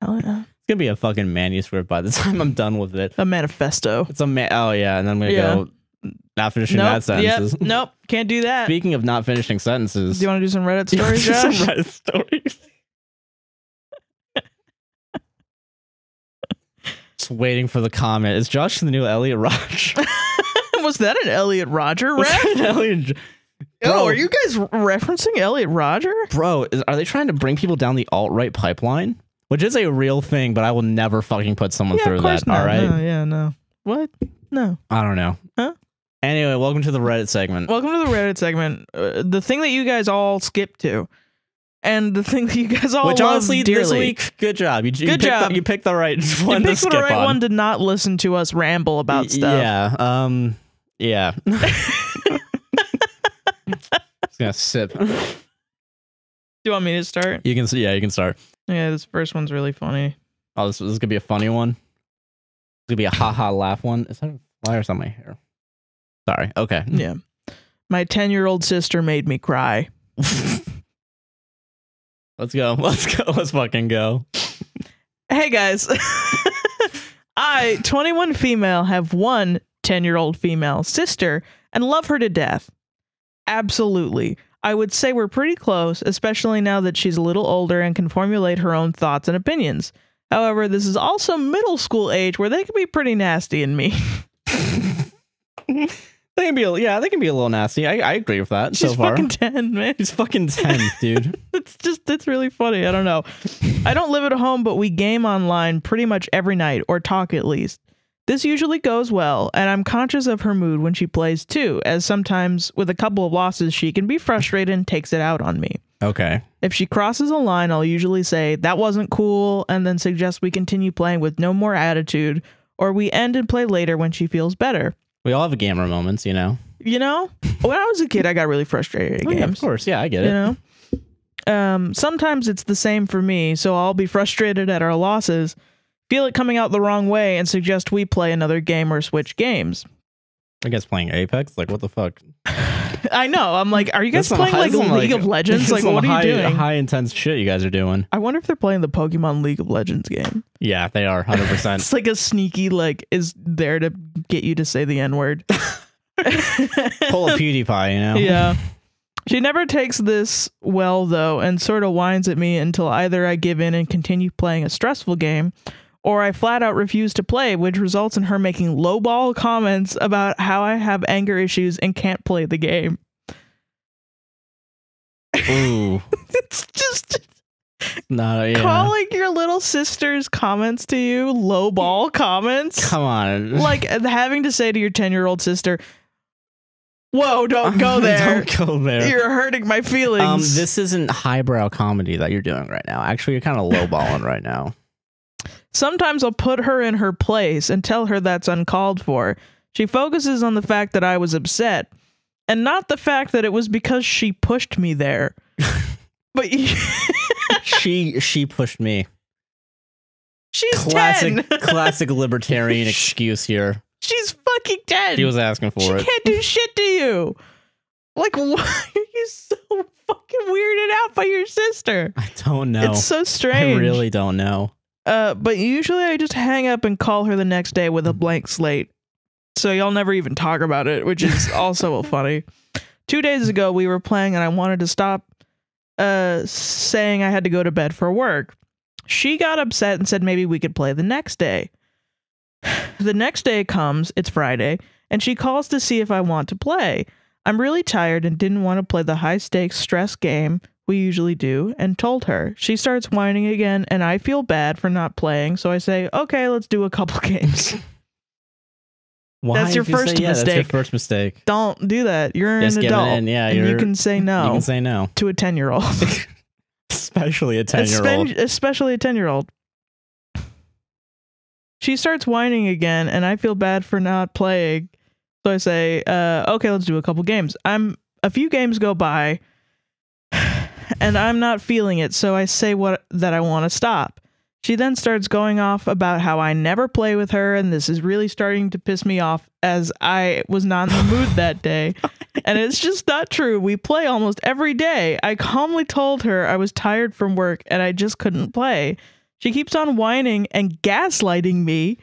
Hell yeah. It's gonna be a fucking manuscript by the time I'm done with it. A manifesto. It's a oh yeah, and then I'm gonna go. Not finishing that sentences. Yep, nope, can't do that. Speaking of not finishing sentences. Do you want to do some Reddit stories, Josh? Some Reddit stories. Just waiting for the comment. Is Josh the new Elliot Rodge? Was that an Elliot Rodger ref? Bro, are you guys referencing Elliot Rodger? Bro, are they trying to bring people down the alt-right pipeline? Which is a real thing, but I will never fucking put someone through that. Not. All right? No. What? No. I don't know. Huh? Anyway, welcome to the Reddit segment. Welcome to the Reddit segment. The thing that you guys all skip to. And the thing that you guys all Which love honestly, dearly. this week, good job. You Good job. You picked the right one to skip on. You picked the right one to not listen to us ramble about stuff. Yeah. Yeah. Just gonna sip. Do you want me to start? You can start. Yeah, this first one's really funny. Oh, this is gonna be a funny one. It's gonna be a ha laugh one. Is that flyers on my hair? Sorry. Okay. Yeah. My 10-year-old sister made me cry. Let's go. Let's fucking go. Hey guys. I, 21 female, have one 10-year-old female sister and love her to death. Absolutely. I would say we're pretty close, especially now that she's a little older and can formulate her own thoughts and opinions. However, this is also middle school age where they can be pretty nasty and mean. They can be a little nasty. I agree with that. She's so far. Fucking 10, man. She's fucking 10, dude. It's really funny. I don't know. I don't live at home, but we game online pretty much every night, or talk at least. This usually goes well, and I'm conscious of her mood when she plays too, as sometimes with a couple of losses she can be frustrated and takes it out on me. Okay. If she crosses a line, I'll usually say, that wasn't cool, and then suggest we continue playing with no more attitude, or we end and play later when she feels better. We all have gamer moments, you know? You know? When I was a kid, I got really frustrated at games. Yeah, of course. Yeah, I get it. You know? Sometimes it's the same for me, so I'll be frustrated at our losses, feel it coming out the wrong way, and suggest we play another game or switch games. I guess playing Apex? Like, what the fuck? I know. I'm like, are you guys playing like League of Legends? Like, what are you doing? High intense shit you guys are doing. I wonder if they're playing the Pokemon League of Legends game. Yeah, they are, 100%. It's like a sneaky, like, is there to get you to say the N-word. Pull a PewDiePie, you know? Yeah. She never takes this well, though, and sort of whines at me until either I give in and continue playing a stressful game, or I flat out refuse to play, which results in her making lowball comments about how I have anger issues and can't play the game. Ooh. It's just yeah. Calling your little sister's comments to you lowball comments. Come on. Like having to say to your 10-year-old sister, whoa, don't go there. Don't go there. You're hurting my feelings. This isn't highbrow comedy that you're doing right now. Actually, you're kind of lowballing right now. Sometimes I'll put her in her place and tell her that's uncalled for. She focuses on the fact that I was upset, and not the fact that it was because she pushed me there. But she pushed me. She's classic 10. Classic libertarian excuse here. She's fucking 10. She was asking for it. She can't do shit to you. Like, why are you so fucking weirded out by your sister? I don't know. It's so strange. I really don't know. But usually I just hang up and call her the next day with a blank slate. So y'all never even talk about it, which is also funny. 2 days ago, we were playing and I wanted to stop saying I had to go to bed for work. She got upset and said maybe we could play the next day. The next day comes, it's Friday, and she calls to see if I want to play. I'm really tired and didn't want to play the high-stakes stress game we usually do, and told her. She starts whining again, and I feel bad for not playing, so I say, okay, let's do a couple games. Why that's your first mistake. That's your first mistake. Don't do that. You're an adult. And you can say no. You can say no. To a 10-year-old. Especially a 10-year-old. Especially a 10-year-old. She starts whining again, and I feel bad for not playing. So I say, okay, let's do a couple games. A few games go by, and I'm not feeling it, so I say that I want to stop. She then starts going off about how I never play with her, and this is really starting to piss me off as I was not in the mood that day. And it's just not true. We play almost every day. I calmly told her I was tired from work and I just couldn't play. She keeps on whining and gaslighting me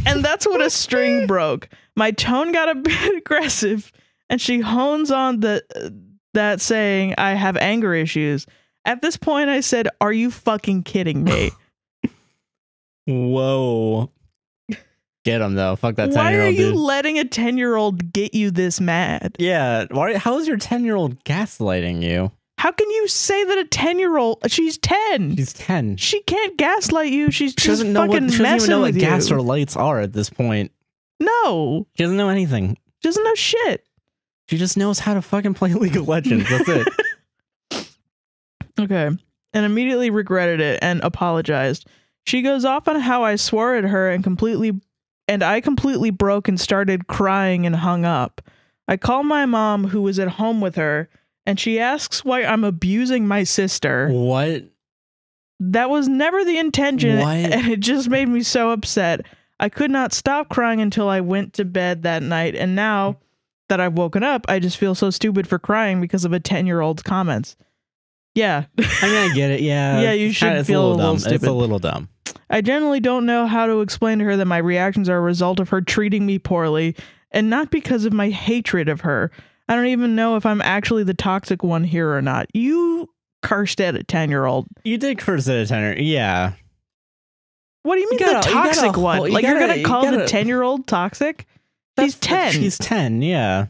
And that's when a string broke. My tone got a bit aggressive, and she hones on that saying, I have anger issues. At this point, I said, are you fucking kidding me? Whoa. Get him, though. Fuck that 10-year-old Why are you dude. letting a 10-year-old get you this mad? Yeah. How is your 10-year-old gaslighting you? How can you say that a 10-year-old? She's 10. She's 10. She can't gaslight you. She's She doesn't just fucking she doesn't even know what with gas you. or lights are at this point. No. She doesn't know anything. She doesn't know shit. She just knows how to fucking play League of Legends. That's it. Okay. And immediately regretted it and apologized. She goes off on how I swore at her and I completely broke and started crying and hung up. I call my mom, who was at home with her, and she asks why I'm abusing my sister. What? That was never the intention, What? and it just made me so upset. I could not stop crying until I went to bed that night, and now that I've woken up, I just feel so stupid for crying because of a 10-year-old's comments. Yeah. I mean, I get it. Yeah. Yeah, you should feel a little stupid. It's a little dumb. I generally don't know how to explain to her that my reactions are a result of her treating me poorly, and not because of my hatred of her. I don't even know if I'm actually the toxic one here or not. You cursed at a 10-year-old. You did curse at a 10-year-old. Yeah. What do you mean the toxic one? Like you're going to call the 10-year-old toxic? She's 10. She's 10, yeah.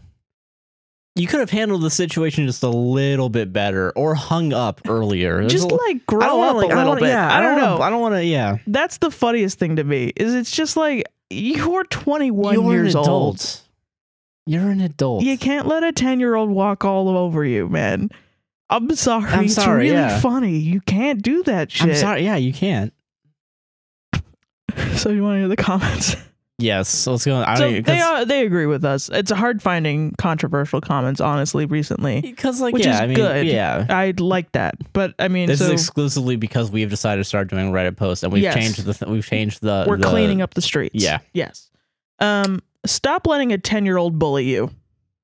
You could have handled the situation just a little bit better or hung up earlier. Just like grow up a little bit. Yeah, I don't know. I don't want to, yeah. That's the funniest thing to me is it's just like you're 21 years old. You're an adult. You can't let a 10-year-old walk all over you, man. I'm sorry. It's really funny. You can't do that shit. I'm sorry. Yeah, you can't. So you want to hear the comments? Yes. So let's go. They agree with us. It's hard finding controversial comments, honestly, recently. Because which is good. Yeah. I like that. But I mean, this is exclusively because we've decided to start doing Reddit posts and we've changed the. We're cleaning up the streets. Yeah. Yes. Stop letting a 10-year-old bully you.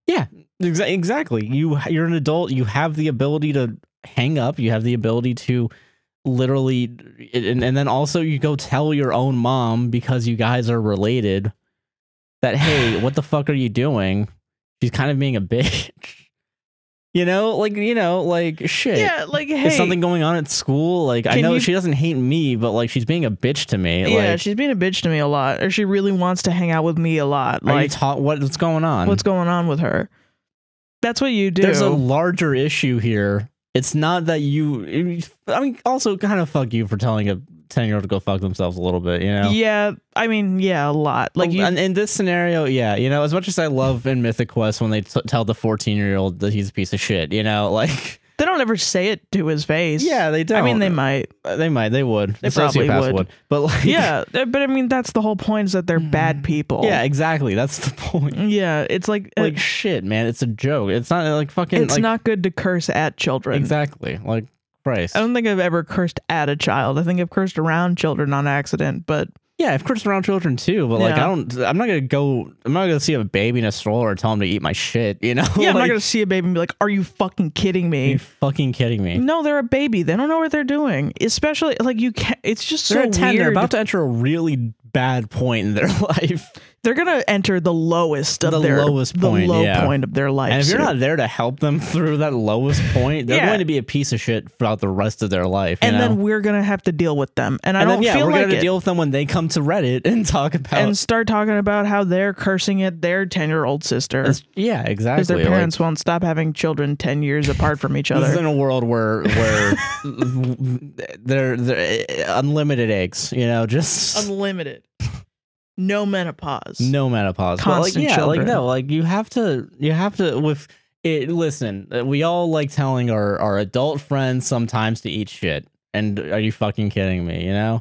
Yeah, exactly. You're an adult. You have the ability to hang up. You have the ability to literally, and then also you go tell your own mom because you guys are related that, hey, what the fuck are you doing? She's kind of being a bitch. Like shit. Yeah, like, hey. Is something going on at school? Like, I know she doesn't hate me, but like she's being a bitch to me. Yeah, she's being a bitch to me a lot. Or she really wants to hang out with me a lot. Like, what's going on? What's going on with her? That's what you do. There's a larger issue here. It's not that also kind of fuck you for telling a 10-year-old to go fuck themselves a little bit, Yeah, I mean, yeah, a lot. Like and in this scenario, yeah, as much as I love in Mythic Quest when they tell the 14-year-old that he's a piece of shit, like they don't ever say it to his face. Yeah, they don't. I mean, they might. They would. They probably would. But like, yeah, but I mean, that's the whole point is that they're bad people. Yeah, exactly. That's the point. Yeah, it's like shit, man. It's a joke. It's not like fucking. It's not good to curse at children. Exactly. Like Christ. I don't think I've ever cursed at a child. I think I've cursed around children on accident, but. Yeah, I've cursed around children too, but like I'm not gonna see a baby in a stroller and tell him to eat my shit, Yeah, I'm not gonna see a baby and be like, are you fucking kidding me? Are you fucking kidding me? No, they're a baby. They don't know what they're doing. Especially like you can't it's just so weird. They're about to enter a really bad point in their life. They're gonna enter the lowest of their lowest point, the low point of their life. And if you're not there to help them through that lowest point, they're going to be a piece of shit throughout the rest of their life. And then we're gonna have to deal with them. And I don't feel we're like gonna deal with them when they come to Reddit and start talking about how they're cursing at their 10-year-old sister. Yeah, exactly. Because their parents won't stop having children 10 years apart from each other. This is in a world where they're unlimited eggs, just unlimited. No menopause. Constant children. You have to with it. Listen, we all like telling our adult friends sometimes to eat shit. And are you fucking kidding me? Yeah.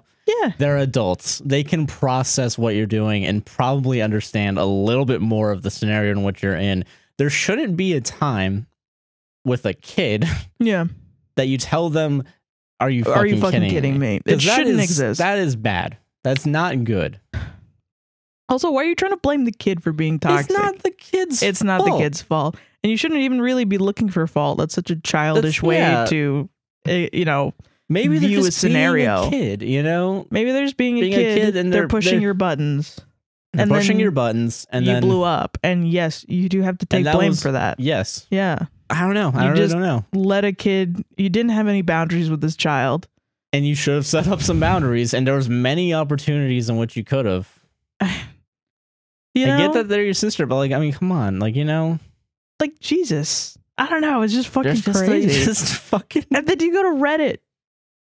They're adults. They can process what you're doing and probably understand a little bit more of the scenario in which you're in. There shouldn't be a time with a kid. Yeah. That you tell them, are you fucking kidding me? It shouldn't exist. That is bad. That's not good. Also, why are you trying to blame the kid for being toxic? It's not the kid's fault. It's not the kid's fault. And you shouldn't even really be looking for fault. That's such a childish way to, maybe view a scenario. Being a kid, Maybe they're just being a kid and they're pushing your buttons. and pushing your buttons, and you then blew up. And yes, you do have to take blame for that. Yes. Yeah. I don't know. I really don't know. Let a kid. You didn't have any boundaries with this child, and you should have set up some boundaries. And there was many opportunities in which you could have. I get that they're your sister, but like, I mean, come on, like, you know, like Jesus. I don't know. It's just fucking crazy. Just fucking. And then you go to Reddit.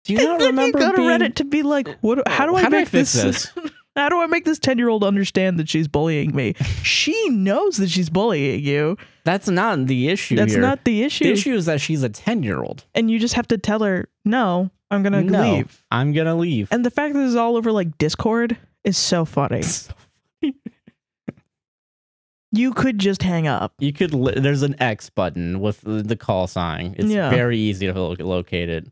Do you not remember? You go to Reddit to be like, what? How do I make this? How do I make this 10-year-old understand that she's bullying me? She knows that she's bullying you. That's not the issue. That's not the issue. The issue is that she's a 10-year-old, and you just have to tell her, no, I'm gonna leave. I'm gonna leave. And the fact that this is all over like Discord is so funny. You could just hang up. You could. There's an X button with the call sign. It's very easy to locate it.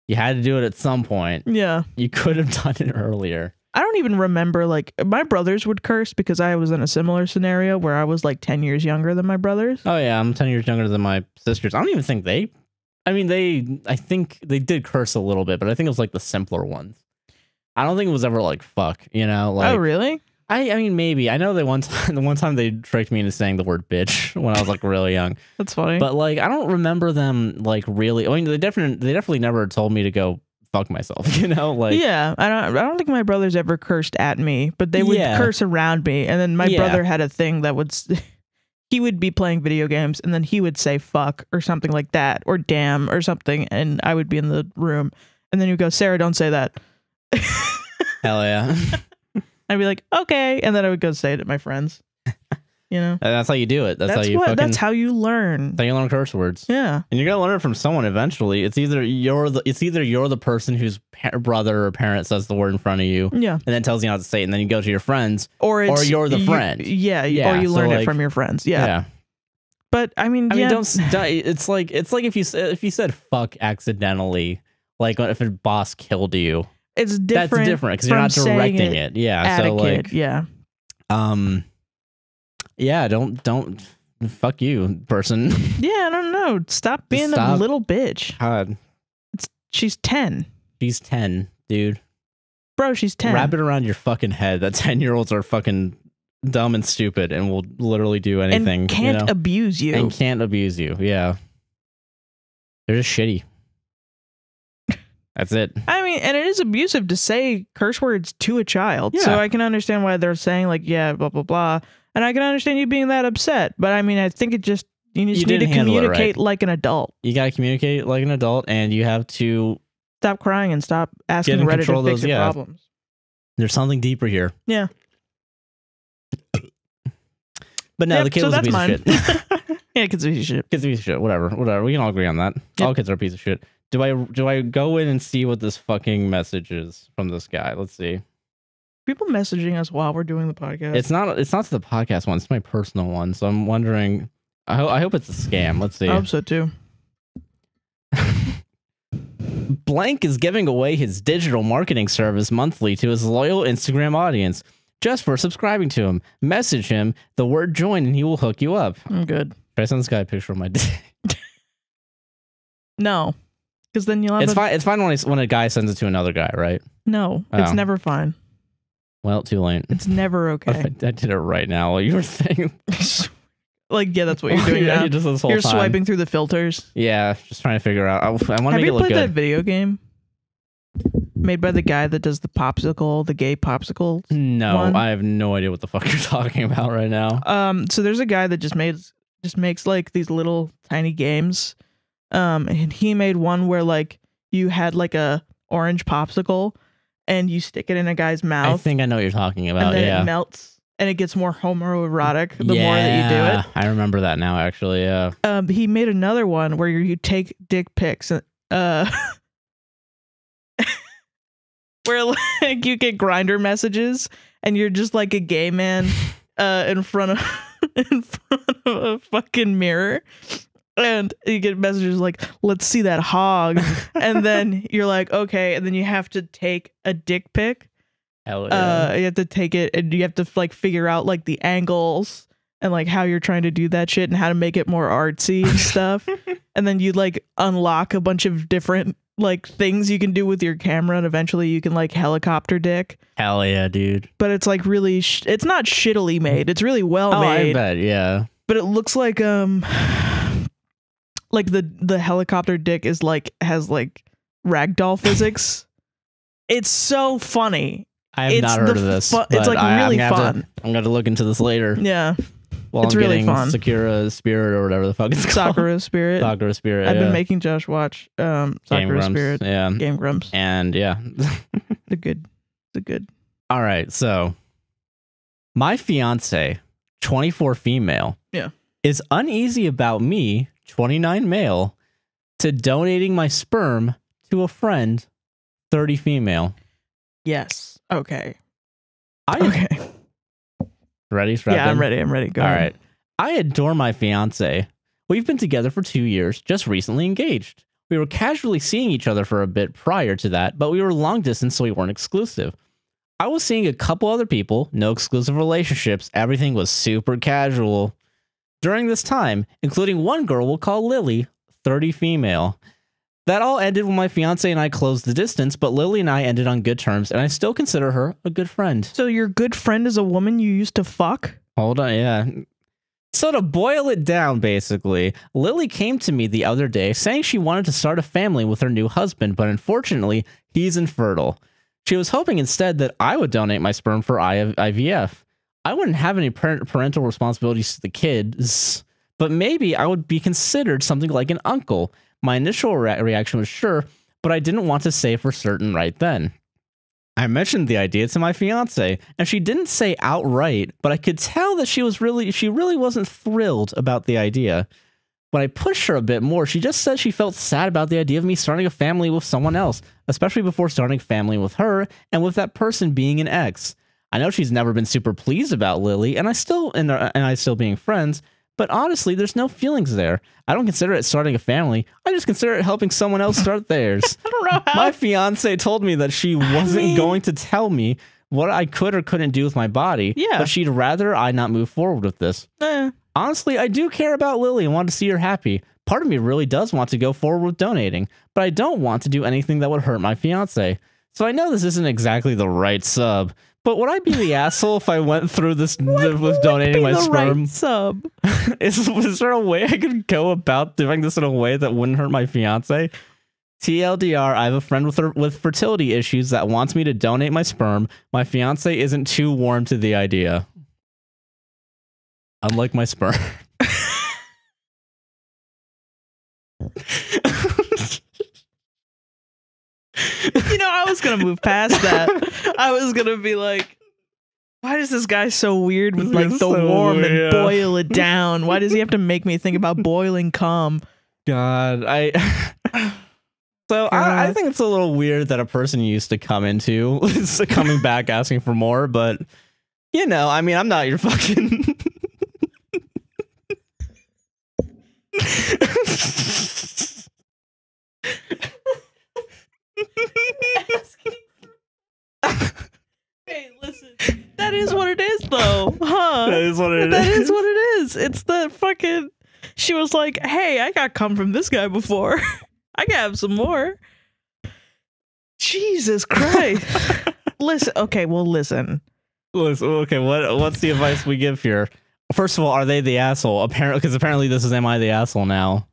You had to do it at some point. Yeah. You could have done it earlier. I don't even remember, like, my brothers would curse because I was in a similar scenario where I was like 10 years younger than my brothers. Oh yeah, I'm 10 years younger than my sisters. I don't even think I think they did curse a little bit, but I think it was like the simpler ones. I don't think it was ever like fuck, you know? Like, oh really? I mean, maybe. I know that the one time they tricked me into saying the word bitch when I was like really young. That's funny. But like, I don't remember them like really. I mean, they definitely never told me to go fuck myself, you know? Like, yeah, I don't think my brothers ever cursed at me, but they would curse around me. And then my brother had a thing that would he would be playing video games and then he would say fuck or something like that or damn or something, and I would be in the room and then he would go, Sarah, don't say that. Hell yeah. I'd be like, okay, and then I would go say it to my friends. You know, and that's how you do it. That's how you learn. That's how you learn curse words. Yeah, and you're gonna learn it from someone eventually. It's either you're the person whose brother or parent says the word in front of you, and then tells you how to say it, and then you go to your friends, or you're the friend. Yeah, or you learn it from your friends. Yeah. But I mean, don't. It's like if you said fuck accidentally, like if a boss killed you. It's different. That's different because you're not directing it. Yeah. So like, yeah. Yeah. Don't fuck you, person. Yeah. I don't know. Stop being a little bitch. God. She's 10. She's 10, dude. Bro, she's 10. Wrap it around your fucking head that 10-year-olds are fucking dumb and stupid and will literally do anything. And can't abuse you. And can't abuse you. Yeah. They're just shitty. That's it. I mean, and it is abusive to say curse words to a child. Yeah. So I can understand why they're saying like, yeah, blah, blah, blah. And I can understand you being that upset. But I mean, I think you just need to communicate like an adult. You got to communicate like an adult, and you have to stop crying and stop asking Reddit to fix your problems. There's something deeper here. Yeah. But no, the kid was a piece of shit. Yeah, kid's a piece of shit. Kid's a piece of shit. Whatever. We can all agree on that. Yep. All kids are a piece of shit. Do I go in and see what this fucking message is from this guy? Let's see. People messaging us while we're doing the podcast. It's not to the podcast one. It's my personal one. So I'm wondering. I hope it's a scam. Let's see. I hope so too. Blank is giving away his digital marketing service monthly to his loyal Instagram audience just for subscribing to him. Message him the word join and he will hook you up. I'm good. Should I send this guy a picture of my dick? No. Because then you'll have It's fine when a guy sends it to another guy, right? No, it's never fine. Well, too late. It's never okay. I did it right now while you were saying. Like, yeah, that's what you're doing now. You're swiping through the filters. Yeah, just trying to figure out. I want to make it look good. Have you played that video game? Made by the guy that does the popsicle, the gay popsicle. No, I have no idea what the fuck you're talking about right now. So there's a guy that just makes like these little tiny games. And he made one where like you had like a orange popsicle and you stick it in a guy's mouth. I think I know what you're talking about. And then it melts and it gets more homoerotic the more that you do it. I remember that now, actually. Yeah. He made another one where you take dick pics, where like you get Grindr messages and you're just like a gay man in front of a fucking mirror. And you get messages like, let's see that hog. And then you're like, okay. And then you have to take a dick pic. Hell yeah. You have to take it and you have to like figure out like the angles and like how you're trying to do that shit and how to make it more artsy and stuff. And then you like unlock a bunch of different like things you can do with your camera, and eventually you can like helicopter dick. Hell yeah, dude. But it's like really it's not shittily made. It's really well made. I bet, yeah. But it looks like the helicopter dick is like has like ragdoll physics. It's so funny. I have not heard of this. It's like really fun. I'm gonna look into this later. Yeah. While it's I'm really getting fun. Sakura Spirit or whatever the fuck it's called. Sakura Spirit. Sakura Spirit. I've been making Josh watch Sakura Spirit. Yeah. Game Grumps. And yeah. They're good. They're good. All right. So my fiance, 24 female, is uneasy about me, 29 male, to donating my sperm to a friend, 30 female. Yes. Okay. Okay. Ready? Yeah, I'm ready. Go ahead. All right. I adore my fiance. We've been together for 2 years, just recently engaged. We were casually seeing each other for a bit prior to that, but we were long distance, so we weren't exclusive. I was seeing a couple other people, no exclusive relationships. Everything was super casual. During this time, including one girl we'll call Lily, 30 female. That all ended when my fiance and I closed the distance, but Lily and I ended on good terms, and I still consider her a good friend. So your good friend is a woman you used to fuck? Hold on, yeah. So to boil it down, basically, Lily came to me the other day saying she wanted to start a family with her new husband, but unfortunately, he's infertile. She was hoping instead that I would donate my sperm for IVF. I wouldn't have any parental responsibilities to the kids, but maybe I would be considered something like an uncle. My initial reaction was sure, but I didn't want to say for certain right then. I mentioned the idea to my fiance, and she didn't say outright, but I could tell that she really wasn't thrilled about the idea. When I pushed her a bit more, she just said she felt sad about the idea of me starting a family with someone else, especially before starting a family with her, and with that person being an ex. I know she's never been super pleased about Lily, and I still being friends, but honestly, there's no feelings there. I don't consider it starting a family. I just consider it helping someone else start theirs. I don't know how. My fiance told me that she wasn't going to tell me what I could or couldn't do with my body, but she'd rather I not move forward with this. Honestly, I do care about Lily and want to see her happy. Part of me really does want to go forward with donating, but I don't want to do anything that would hurt my fiance. So I know this isn't exactly the right sub, but would I be the asshole if I went through this with donating my sperm? Right sub. Is there a way I could go about doing this in a way that wouldn't hurt my fiance? TLDR, I have a friend with fertility issues that wants me to donate my sperm. My fiance isn't too warm to the idea. Unlike my sperm. You know, I was going to move past that. I was going to be like, why is this guy so weird with like the warm and boil it down? Why does he have to make me think about boiling cum? God, I think it's a little weird that a person used to come into is coming back asking for more, but you know, I mean, I'm not your fucking Hey, listen. That is what it is, though, huh? That is what it is. That is what it is. It's the fucking. She was like, "Hey, I got cum from this guy before. I can have some more." Jesus Christ! Listen. Okay, well, listen. Okay, what's the advice we give here? First of all, are they the asshole? Because apparently this is Am I the Asshole now.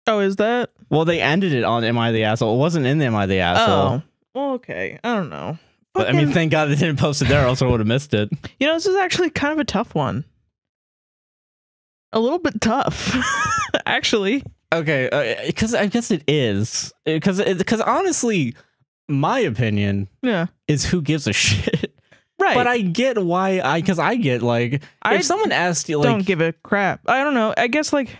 Oh, is that? Well, they ended it on Am I the Asshole. It wasn't in Am I the Asshole. Oh, well, okay. I don't know. But I mean, thank God they didn't post it there, else I would have missed it. You know, this is actually kind of a tough one. A little bit tough, actually. Okay, because I guess it is. Because honestly, my opinion is who gives a shit. Right. But I get why because I get like if someone asked you like don't give a crap. I don't know. I guess like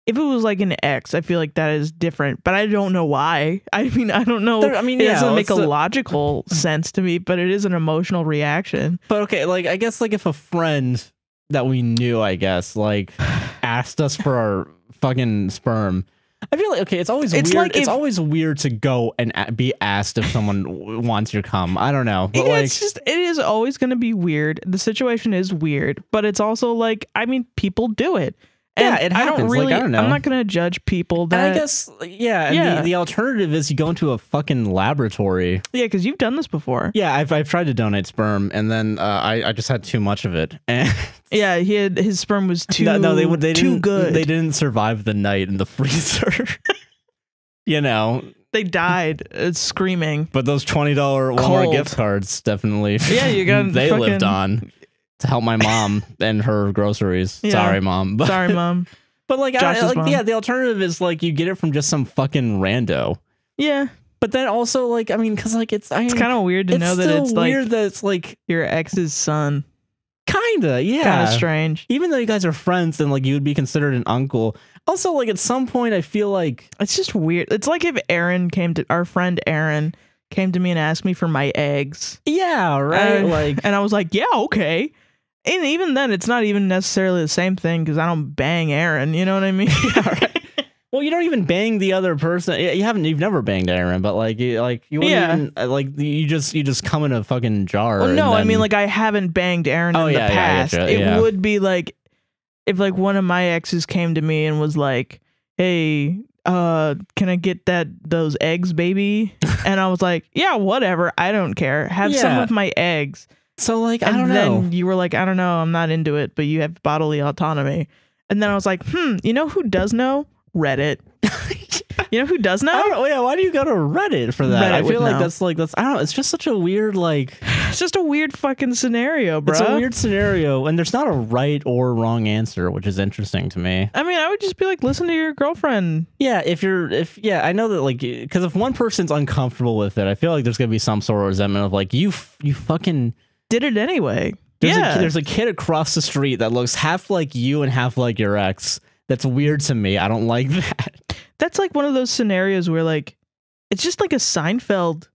if it was like an ex, I feel like that is different, but I don't know why. I mean, I don't know. It doesn't make a logical sense to me, but it is an emotional reaction. But okay, like I guess like if a friend that we knew, I guess, like asked us for our fucking sperm, I feel like okay, it's always weird. Like it's always weird to go and be asked if someone wants your cum. I don't know, but like it's just it is always going to be weird. The situation is weird, but it's also like I mean, people do it, Yeah, it happens. I don't know. I'm not gonna judge people that. And I guess, and the alternative is you go into a fucking laboratory. Yeah, because you've done this before. Yeah, I've tried to donate sperm, and then I just had too much of it. And yeah, his sperm was too too good. They didn't survive the night in the freezer. You know, they died screaming. But those $20 Walmart gift cards definitely. Yeah, you got. They lived on. To help my mom and her groceries. Yeah. Sorry, mom. Sorry, mom. But like, the alternative is like you get it from just some fucking rando. Yeah. But then also like, I mean, because like it's kind of weird to know that it's weird that it's like your ex's son. Kinda, yeah. Kind of strange. Even though you guys are friends and like you would be considered an uncle. Also, like at some point, I feel like it's just weird. It's like if our friend Aaron came to me and asked me for my eggs. Yeah, right. And I was like, yeah, okay. And even then, it's not even necessarily the same thing because I don't bang Aaron. You know what I mean? Yeah, right. Well, you don't even bang the other person. You've never banged Aaron, but you wouldn't even, you just come in a fucking jar. Well, no, I mean like I haven't banged Aaron in the past. It would be like if like one of my exes came to me and was like, "Hey, can I get those eggs, baby?" And I was like, "Yeah, whatever. I don't care. Have some of my eggs." So like, I don't know. And then you were like, I don't know, I'm not into it, but you have bodily autonomy. And then I was like, you know who does know? Reddit. You know who does know? Why do you go to Reddit for that? Reddit I feel like that's I don't know. It's just such a weird It's just a weird fucking scenario, bro. It's a weird scenario, and there's not a right or wrong answer, which is interesting to me. I mean, I would just be like, listen to your girlfriend. Yeah, I know that because if one person's uncomfortable with it, I feel like there's gonna be some sort of resentment of like you fucking did it anyway. There's a kid across the street that looks half like you and half like your ex. That's weird to me. I don't like that. That's like one of those scenarios where like it's just like a Seinfeld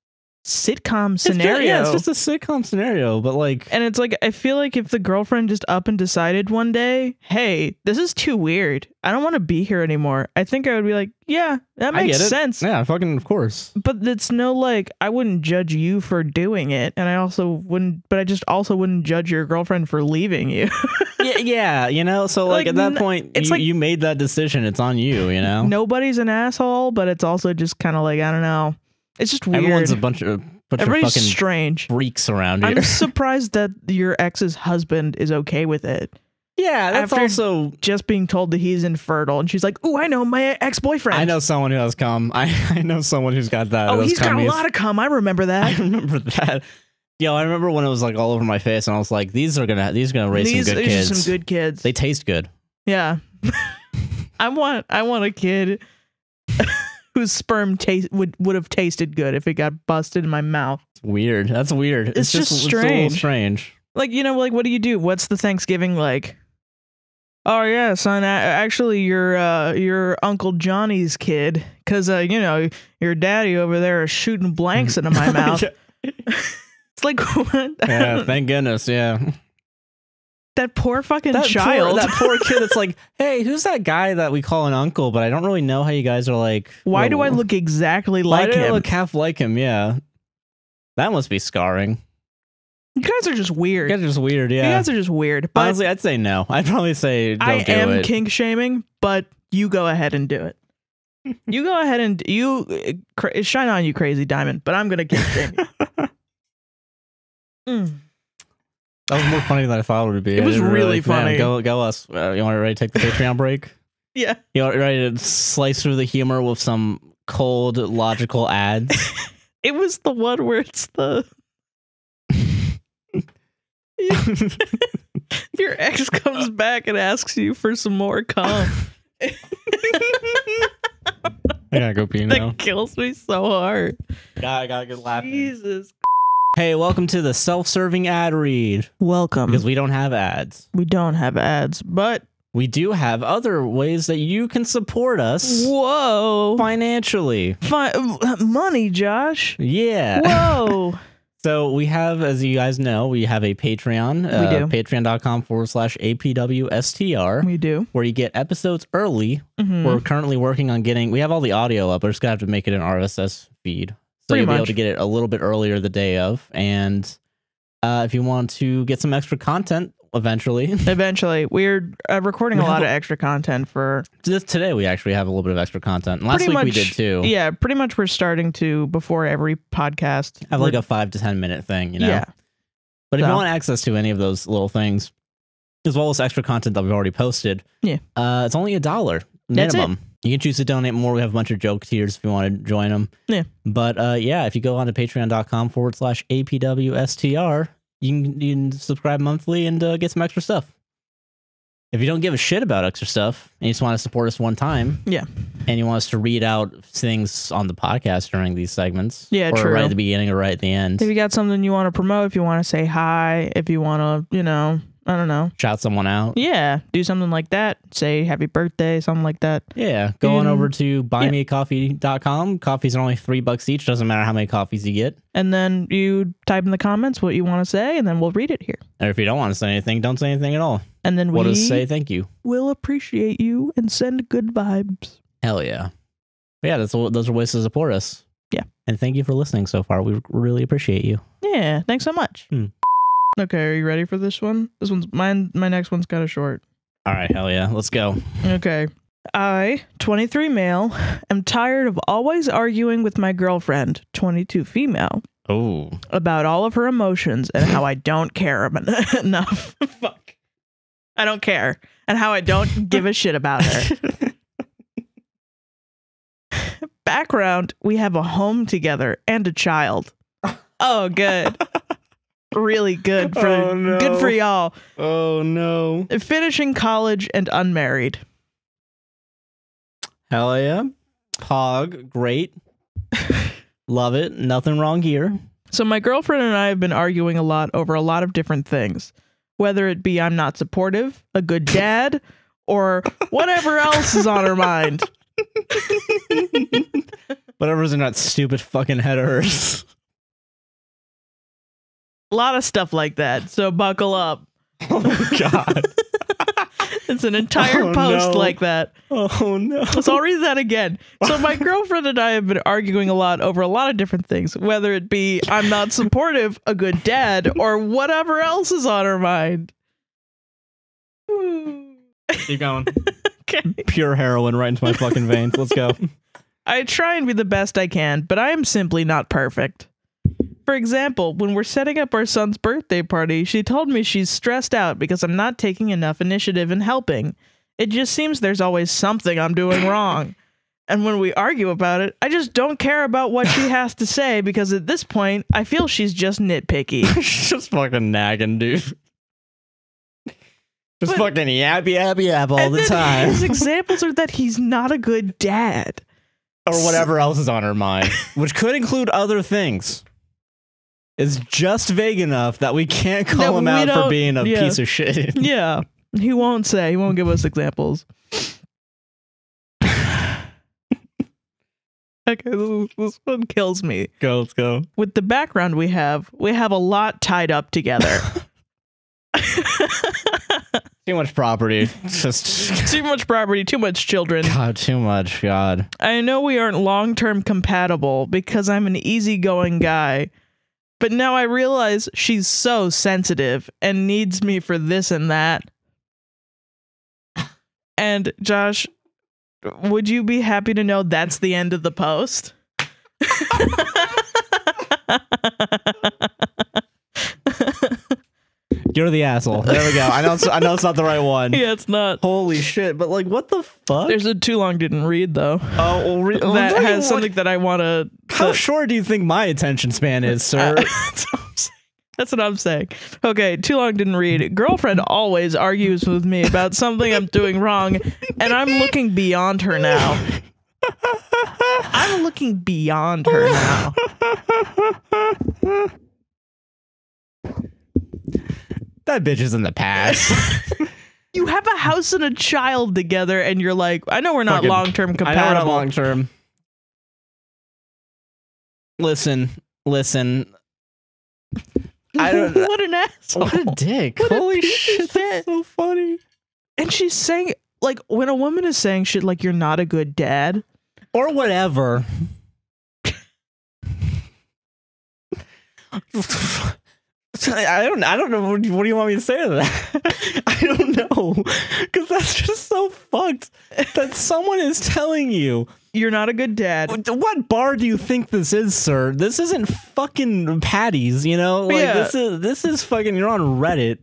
sitcom scenario. It's just a sitcom scenario, but like, and it's like I feel like if the girlfriend just up and decided one day, hey, this is too weird, I don't want to be here anymore, I think I would be like, yeah, that makes sense. Yeah, fucking of course. But it's no like I wouldn't judge you for doing it, and I just also wouldn't judge your girlfriend for leaving you. yeah, you know, so like at that point, it's you made that decision. It's on you, you know. Nobody's an asshole, but it's also just kind of like I don't know. It's just weird. Everyone's a bunch of fucking strange freaks around here. I'm surprised that your ex's husband is okay with it. Yeah, that's also just being told that he's infertile, and she's like, "Ooh, I know my ex-boyfriend. I know someone who has cum. I know someone who's got that. Oh, he's got a lot of cum. I remember that. I remember that. Yo, I remember when it was like all over my face, and I was like, these are gonna raise some good kids. Some good kids. They taste good. Yeah, I want a kid whose sperm would have tasted good if it got busted in my mouth. It's weird. That's weird. It's just strange. It's a little strange. Like, you know, like what do you do? What's the Thanksgiving like? Oh yeah, son. Actually, you're Uncle Johnny's kid, because you know your daddy over there is shooting blanks into my mouth. It's like what? Yeah, thank goodness. Yeah. That poor fucking child. That poor kid that's like, hey, who's that guy that we call an uncle, but I don't really know how you guys are like. Why do I look exactly like him? Why do I look half like him? Yeah. That must be scarring. You guys are just weird. You guys are just weird, yeah. You guys are just weird. But honestly, I'd say no. I'd probably say don't do it. I am kink shaming, but you go ahead and do it. You go ahead and shine on, you crazy diamond, but I'm going to kink shame you. That was more funny than I thought it would be. It was really funny. Man, go us. You want to ready to take the Patreon break? Yeah. You want ready to slice through the humor with some cold, logical ads? It was the one where it's the... Your ex comes back and asks you for some more cum. I gotta go pee now. That kills me so hard. I gotta get laughing. Jesus. Hey, welcome to the self-serving ad read. Welcome. Because we don't have ads. We don't have ads, but we do have other ways that you can support us. Whoa. Financially. Money, Josh. Yeah. Whoa. So we have, as you guys know, we have a Patreon. We do. Patreon.com/APWSTR. We do. Where you get episodes early. Mm-hmm. We're currently working on we have all the audio up. We're just going to have to make it an RSS feed. So you'll be able to get it a little bit earlier the day of. And if you want to get some extra content, eventually. Eventually. We're recording a lot of extra content for... Today we actually have a little bit of extra content. Last week we did too. Yeah, pretty much we're starting to, before every podcast... have like a 5 to 10 minute thing, you know? Yeah. But if you want access to any of those little things, as well as extra content that we've already posted, it's only $1 minimum. You can choose to donate more. We have a bunch of joke tiers if you want to join them. Yeah. But yeah, if you go on to patreon.com/APWSTR, you can subscribe monthly and get some extra stuff. If you don't give a shit about extra stuff and you just want to support us one time, and you want us to read out things on the podcast during these segments, or right at the beginning or right at the end. If you got something you want to promote, if you want to say hi, if you want to, you know, I don't know, shout someone out. Yeah, do something like that. Say happy birthday, something like that. Yeah, go on over to buymeacoffee.com. Coffees are only $3 each. Doesn't matter how many coffees you get. And then you type in the comments what you want to say, and then we'll read it here. Or if you don't want to say anything, don't say anything at all. And then we'll just say thank you. We'll appreciate you and send good vibes. Hell yeah. But yeah, those are ways to support us. Yeah. And thank you for listening so far. We really appreciate you. Yeah, thanks so much. Okay, are you ready for this one? This one's mine. My next one's kind of short. All right, hell yeah. Let's go. Okay. I, 23 male, am tired of always arguing with my girlfriend, 22 female, about all of her emotions and how I don't care enough. Fuck. I don't care. And how I don't give a shit about her. Background, we have a home together and a child. Oh, good. Really good for good for y'all. Oh no. Finishing college and unmarried. Hell yeah. Pog, great. Love it. Nothing wrong here. So my girlfriend and I have been arguing a lot over a lot of different things. Whether it be I'm not supportive, a good dad, or whatever else is on her mind. Whatever's in that stupid fucking head of hers. A lot of stuff like that, so buckle up. Oh god. It's an entire post like that. Oh no. So I'll read that again. So my girlfriend and I have been arguing a lot over a lot of different things, whether it be I'm not supportive, a good dad, or whatever else is on her mind. Keep going. Okay. Pure heroin right into my fucking veins. Let's go. I try and be the best I can, but I am simply not perfect. For example, when we're setting up our son's birthday party, she told me she's stressed out because I'm not taking enough initiative in helping. It just seems there's always something I'm doing wrong. And when we argue about it, I just don't care about what she has to say because at this point, I feel she's just nitpicky. She's just fucking nagging, dude. Just fucking yap, yap, yap all the time. His examples are that he's not a good dad. Or whatever else is on her mind, which could include other things. Is just vague enough that we can't call him out for being a piece of shit. Yeah. He won't say. He won't give us examples. Okay, this one kills me. Go, let's go. With the background we have a lot tied up together. Too much property. Just too much property, too much children. God, too much, God. I know we aren't long-term compatible because I'm an easygoing guy. But now I realize she's so sensitive and needs me for this and that. And Josh, would you be happy to know that's the end of the post? You're the asshole. There we go. I know it's not the right one. Yeah, it's not. Holy shit. But like, what the fuck? There's a too long didn't read though. Oh, well, that has something that I want to. How short do you think my attention span is, sir? That's what I'm saying. Okay, too long didn't read. Girlfriend always argues with me about something I'm doing wrong, and I'm looking beyond her now. I'm looking beyond her now. That bitch is in the past. You have a house and a child together, and you're like, I know we're not long-term compatible. I know we're not long-term. Listen. I don't. What an asshole! What a dick! Holy shit! That's so funny. And she's saying, like, when a woman is saying shit like "you're not a good dad" or whatever. I don't know. What do you want me to say to that? I don't know. Because that's just so fucked that someone is telling you you're not a good dad. What bar do you think this is, sir? This isn't fucking Patty's, you know? Like, yeah. this is fucking, you're on Reddit.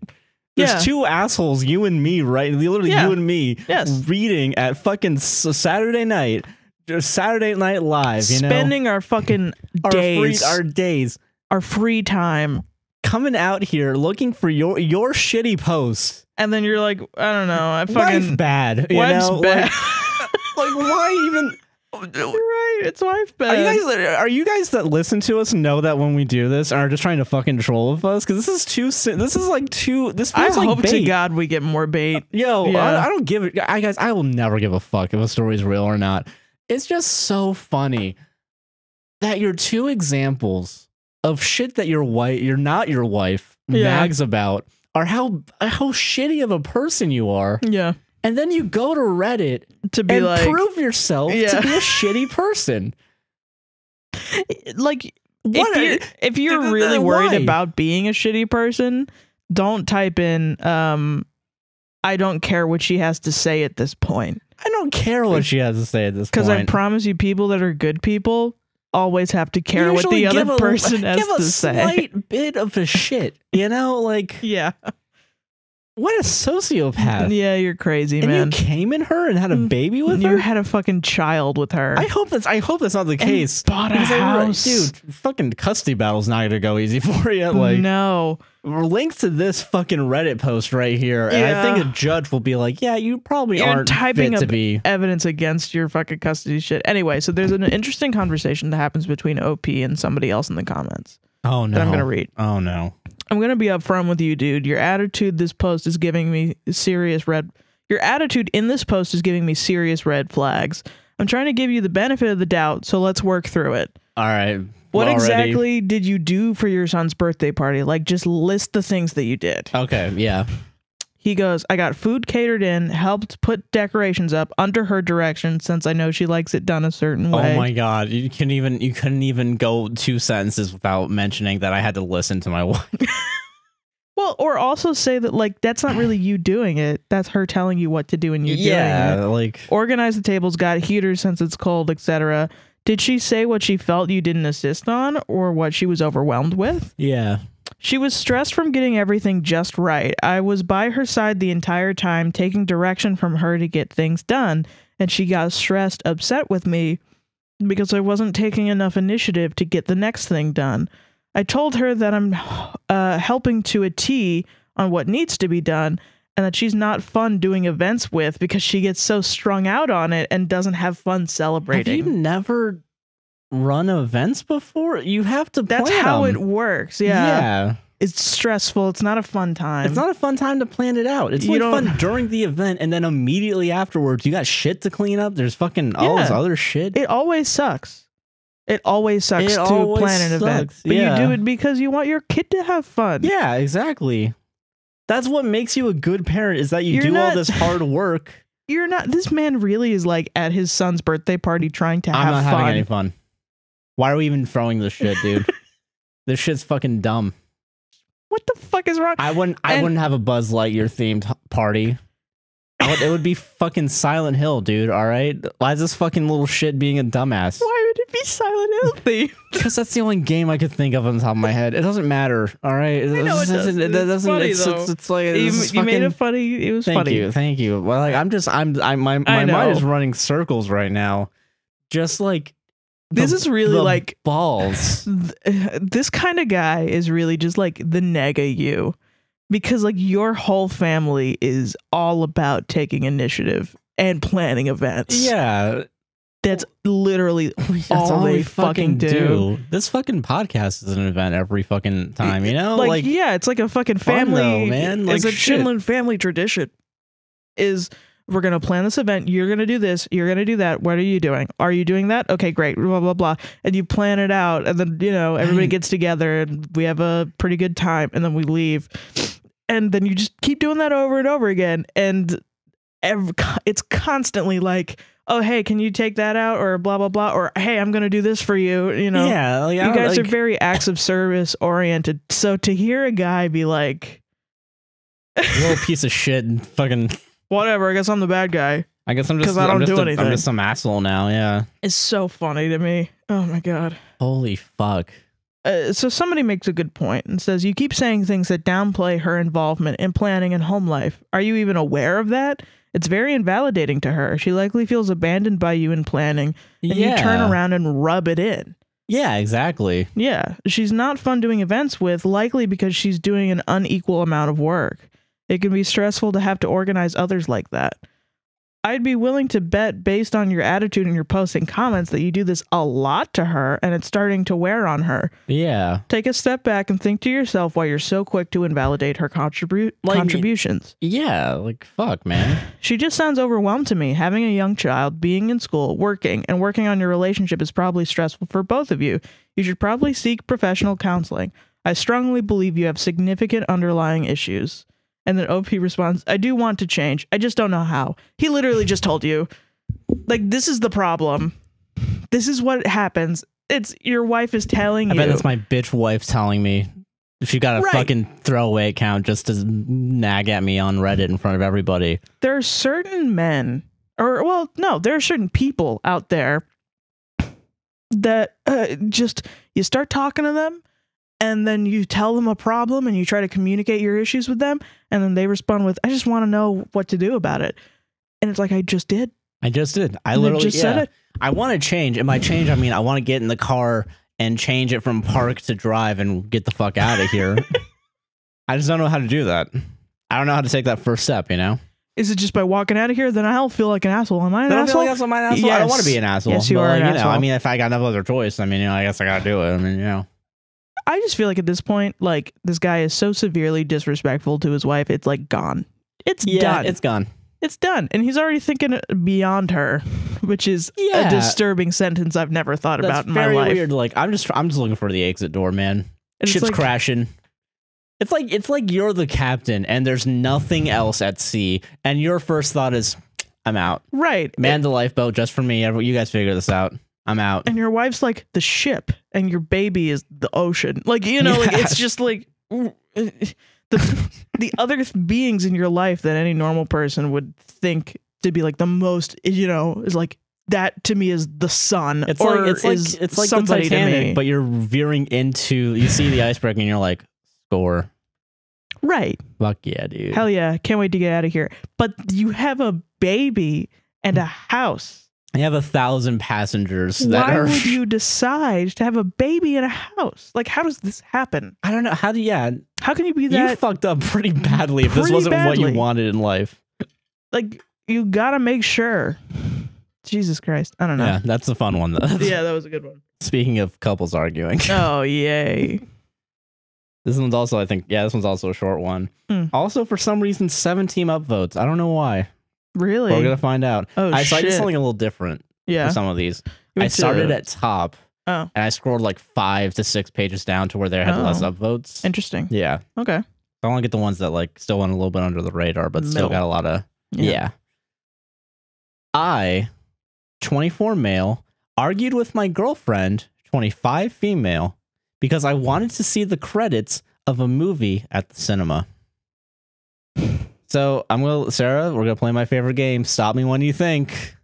There's two assholes, you and me, right? Literally you and me, reading at fucking Saturday Night Live, you know? Spending our fucking days. Our days. Our free time. Coming out here looking for your shitty posts. And then you're like, I don't know. I fucking... Wife's bad. Wife's bad. Like, why even... You're right. It's wife bad. Are you guys that listen to us know that when we do this and are just trying to fucking troll with us? Because this is like too... This feels like hope bait. to God we get more bait. I don't give it... Guys, I will never give a fuck if a story's real or not. It's just so funny that your two examples of shit that you're not your wife, nags about, are how shitty of a person you are. Yeah. And then you go to Reddit to be like, prove yourself to be a shitty person. Like, if you're really worried about being a shitty person, don't type in, I don't care what she has to say at this point. I don't care what she has to say at this point. Because I promise you, people that are good people always have to care what the other person has to say. Give a slight bit of a shit, you know? Like, yeah. What a sociopath. Yeah, you're crazy, man. And you came in her and had a baby with her? You had a fucking child with her. I hope that's not the case. Bought a house. Dude, fucking custody battle's not gonna go easy for you. Like, no. Links to this fucking Reddit post right here, and I think a judge will be like, yeah, you probably aren't typing fit to be evidence against your fucking custody shit. Anyway, so there's an interesting conversation that happens between OP and somebody else in the comments. Oh no. That I'm gonna read. Oh no. I'm gonna be upfront with you, dude. Your attitude this post is giving me serious red. Your attitude in this post is giving me serious red flags. I'm trying to give you the benefit of the doubt, so let's work through it. All right. What exactly did you do for your son's birthday party? Like, just list the things that you did. Okay, yeah. He goes, I got food catered in, helped put decorations up under her direction since I know she likes it done a certain way. Oh my God. You couldn't even go 2 sentences without mentioning that I had to listen to my wife. Well, or also say that, like, that's not really you doing it. That's her telling you what to do and you doing it. Yeah, like... Organize the tables, got heaters since it's cold, etc. Did she say what she felt you didn't assist on or what she was overwhelmed with? Yeah. She was stressed from getting everything just right. I was by her side the entire time, taking direction from her to get things done, and she got stressed, upset with me because I wasn't taking enough initiative to get the next thing done. I told her that I'm helping to a T on what needs to be done, and that she's not fun doing events with because she gets so strung out on it and doesn't have fun celebrating. Have you never run events before? You have to plan That's how it works. Yeah. It's stressful. It's not a fun time. It's not a fun time to plan it out. It's like fun during the event, and then immediately afterwards, you got shit to clean up. There's fucking all this other shit. It always sucks. It always sucks to plan an event. But you do it because you want your kid to have fun. Yeah, exactly. That's what makes you a good parent, is that you do all this hard work. You're not. This man really is like at his son's birthday party trying to have fun. I'm not having any fun. Why are we even throwing this shit, dude? This shit's fucking dumb. What the fuck is wrong? I wouldn't have a Buzz Lightyear themed party. It would be fucking Silent Hill, dude. All right. Why is this fucking little shit being a dumbass? Why would it be Silent Hill themed? Because that's the only game I could think of on the top of my head. It doesn't matter. All right. I know it doesn't. It's funny, though. It's like you made it funny. It was funny. Thank you. Well, like my mind is running circles right now. Just like. This is really like balls. This kind of guy is really just like the nega you, because like your whole family is all about taking initiative and planning events. Yeah. That's literally all they fucking do. This fucking podcast is an event every fucking time, you know? Like yeah, it's like a fucking family, though, man. Like, it's a Chinlin family tradition. We're going to plan this event. You're going to do this. You're going to do that. What are you doing? Are you doing that? Okay, great. Blah, blah, blah. And you plan it out. And then, you know, everybody gets together and we have a pretty good time. And then we leave. And then you just keep doing that over and over again. And it's constantly like, oh, hey, can you take that out, or blah blah blah, or hey, I'm gonna do this for you. You know, yeah, like, you guys are very acts of service oriented. So to hear a guy be like, little piece of shit, and fucking whatever, I guess I'm the bad guy. I guess I'm just I'm just some asshole now. Yeah, it's so funny to me. Oh my god. Holy fuck. So somebody makes a good point and says, you keep saying things that downplay her involvement in planning and home life. Are you even aware of that? It's very invalidating to her. She likely feels abandoned by you in planning, and you turn around and rub it in. Yeah, exactly. Yeah. She's not fun doing events with, likely because she's doing an unequal amount of work. It can be stressful to have to organize others like that. I'd be willing to bet, based on your attitude and your posts and comments, that you do this a lot to her, and it's starting to wear on her. Yeah. Take a step back and think to yourself why you're so quick to invalidate her contributions. Yeah, like, fuck, man. She just sounds overwhelmed to me. Having a young child, being in school, working on your relationship is probably stressful for both of you. You should probably seek professional counseling. I strongly believe you have significant underlying issues. And then OP responds, I do want to change. I just don't know how. He literally just told you. Like, this is the problem. This is what happens. It's your wife is telling you. I bet it's my bitch wife telling me. She got a fucking throwaway account just to nag at me on Reddit in front of everybody. There are certain men, or, well, no, there are certain people out there that just, you start talking to them, and then you tell them a problem and you try to communicate your issues with them. And then they respond with, I just want to know what to do about it. And it's like, I just did. I literally just said it. I want to change. And by change, I mean, I want to get in the car and change it from park to drive and get the fuck out of here. I just don't know how to do that. I don't know how to take that first step, you know? Is it just by walking out of here? Then I'll feel like an asshole. Am I an asshole? Yes. I don't want to be an asshole. Yes, you are an asshole. I mean, if I got no other choice, I mean, I guess I got to do it. I mean, I just feel like at this point, like, this guy is so severely disrespectful to his wife, it's like gone. It's done. It's gone. It's done. And he's already thinking beyond her, which is a disturbing sentence I've never thought about in my life. Very weird. Like, I'm just looking for the exit door, man. Ship's like, crashing. It's like you're the captain and there's nothing else at sea, and your first thought is, I'm out. Right. Man the lifeboat just for me. You guys figure this out. I'm out. And your wife's like the ship and your baby is the ocean. Like, you know, like, it's just like the other beings in your life that any normal person would think to be like the most, you know, is like, that to me is the sun. It's like somebody the Titanic, to me. But you're veering into, you see the iceberg and you're like, score. Right. Fuck yeah, dude. Hell yeah. Can't wait to get out of here. But you have a baby and a house. You have 1,000 passengers. Why would you decide to have a baby in a house? Like, how does this happen? I don't know. How can you be that? You fucked up pretty badly if this wasn't what you wanted in life. Like, you gotta make sure. Jesus Christ. I don't know. Yeah, that's a fun one, though. Yeah, that was a good one. Speaking of couples arguing. Oh, yay. This one's also, I think, this one's also a short one. Also, for some reason, 7 team up votes. I don't know why. Really? We're gonna find out. Oh, so I did something a little different for some of these. I started at top, and I scrolled like 5 to 6 pages down to where there had less upvotes. Interesting. Yeah. Okay. I want to get the ones that like still went a little bit under the radar, but still got a lot of I, 24 male, argued with my girlfriend, 25 female, because I wanted to see the credits of a movie at the cinema. So Sarah, we're gonna play my favorite game. Stop me when you think.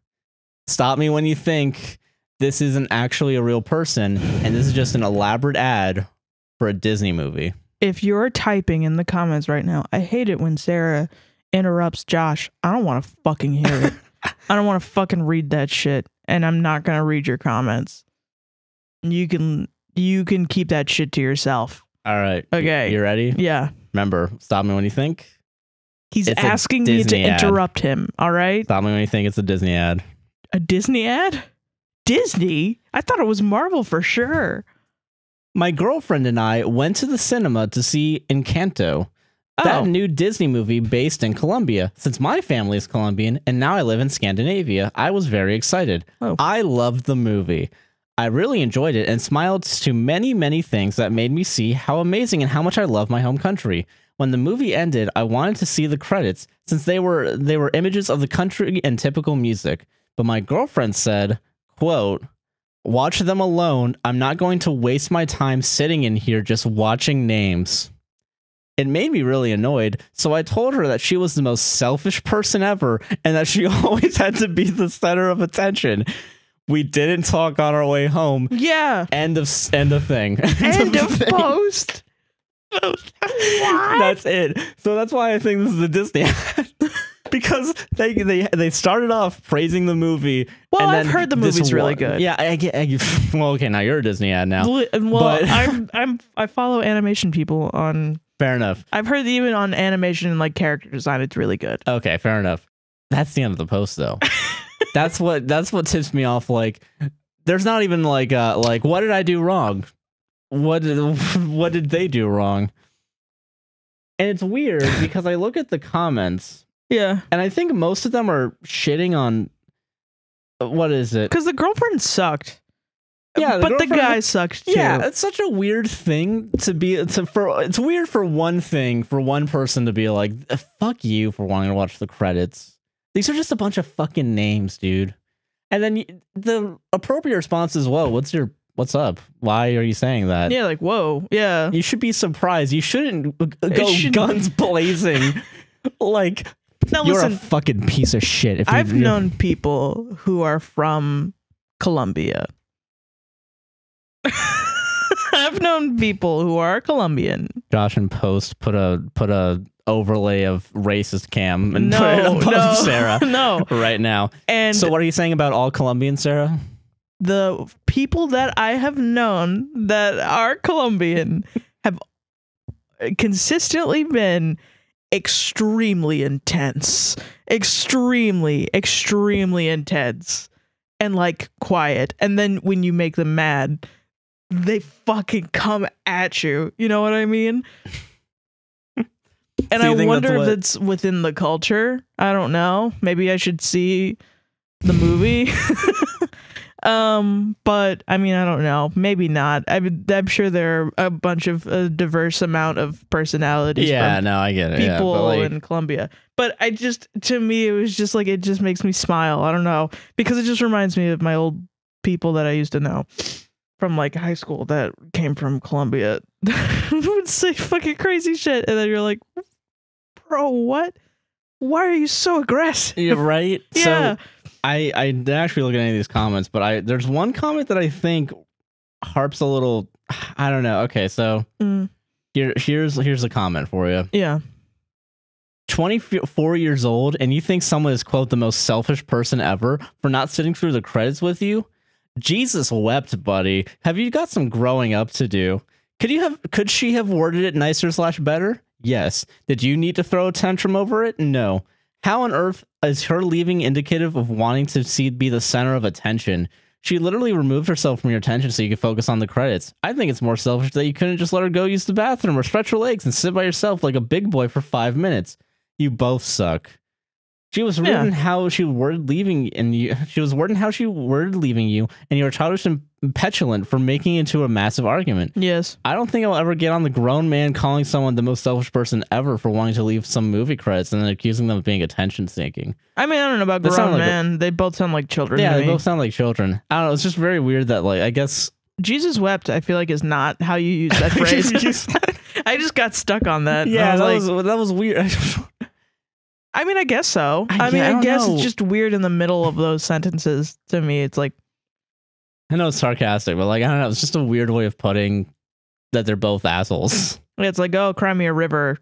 Stop me when you think this isn't actually a real person, and this is just an elaborate ad for a Disney movie. If you're typing in the comments right now, I hate it when Sarah interrupts Josh. I don't want to fucking hear it. I don't want to fucking read that shit, and I'm not gonna read your comments. You can keep that shit to yourself. All right. Okay. You ready? Yeah. Remember, stop me when you think. He's asking me to interrupt him, all right? Stop me when you think it's a Disney ad. A Disney ad? Disney? I thought it was Marvel for sure. My girlfriend and I went to the cinema to see Encanto, that new Disney movie based in Colombia. Since my family is Colombian and now I live in Scandinavia, I was very excited. I loved the movie. I really enjoyed it and smiled to many, many things that made me see how amazing and how much I love my home country. When the movie ended, I wanted to see the credits since they were images of the country and typical music. but my girlfriend said, quote, watch them alone. I'm not going to waste my time sitting in here just watching names. It made me really annoyed, so I told her that she was the most selfish person ever and that she always had to be the center of attention. We didn't talk on our way home. Yeah. End of thing. End of post. What? That's it. So that's why I think this is a Disney ad. Because they started off praising the movie. Well, and I've then heard the movie's really good. Yeah, I get. Well, okay, now you're a Disney ad now. Well, but, I follow animation people on. Fair enough. I've heard even on animation and like character design, it's really good. Okay, fair enough. That's the end of the post, though. That's what tips me off. Like, there's not even like what did I do wrong? What did they do wrong? And it's weird because I look at the comments. Yeah. And I think most of them are shitting on what is it? Because the girlfriend sucked. Yeah, but the guy sucks too. Yeah, it's such a weird thing to be it's weird for one person to be like, fuck you for wanting to watch the credits. These are just a bunch of fucking names, dude. And then the appropriate response is, whoa, what's up? Why are you saying that? Yeah, like, whoa, yeah. You should be surprised. You shouldn't go guns blazing. Like, now, you're a fucking piece of shit. If I've known people who are from Colombia. I've known people who are Colombian. Josh in post put a overlay of racist cam and put it above Sarah right now. And so what are you saying about all Colombians, Sarah? The people that I have known that are Colombian have consistently been extremely intense. Extremely intense. And like quiet. And then when you make them mad, they fucking come at you. You know what I mean? And so I wonder if it's within the culture. I don't know. Maybe I should see the movie. But I mean, I don't know. Maybe not. I'm sure there are a bunch of a diverse amount of personalities. Yeah, no, I get it. People in Colombia. But to me, it was just like, it just makes me smile. I don't know. Because it just reminds me of my old people that I used to know from like high school that came from Colombia. Would say fucking crazy shit. And then you're like, bro, what? Why are you so aggressive? Yeah, right? Yeah. So I didn't actually look at any of these comments, but there's one comment that I think harps a little, I don't know. Okay, so here's a comment for you. Yeah. 24 years old, and you think someone is, quote, the most selfish person ever for not sitting through the credits with you? Jesus wept, buddy. Have you got some growing up to do? Could she have worded it nicer / better? Yes. Did you need to throw a tantrum over it? No. How on earth is her leaving indicative of wanting to be the center of attention? She literally removed herself from your attention so you could focus on the credits. I think it's more selfish that you couldn't just let her go use the bathroom or stretch her legs and sit by yourself like a big boy for 5 minutes. You both suck. She was written how she worded leaving, and she was wording how she worded leaving you, and you were childish and petulant for making it into a massive argument. Yes. I don't think I'll ever get on the grown man calling someone the most selfish person ever for wanting to leave some movie credits and then accusing them of being attention seeking. I mean, I don't know about grown man. They both sound like children. Yeah, to they me. both sound like children. I don't know. It's just very weird that, like, I guess Jesus wept, I feel like, is not how you use that phrase. I just got stuck on that. Yeah, that was weird. I mean, I guess so. I guess it's just weird in the middle of those sentences to me. It's like, I know it's sarcastic, but like, I don't know. It's just a weird way of putting that they're both assholes. It's like, oh, cry me a river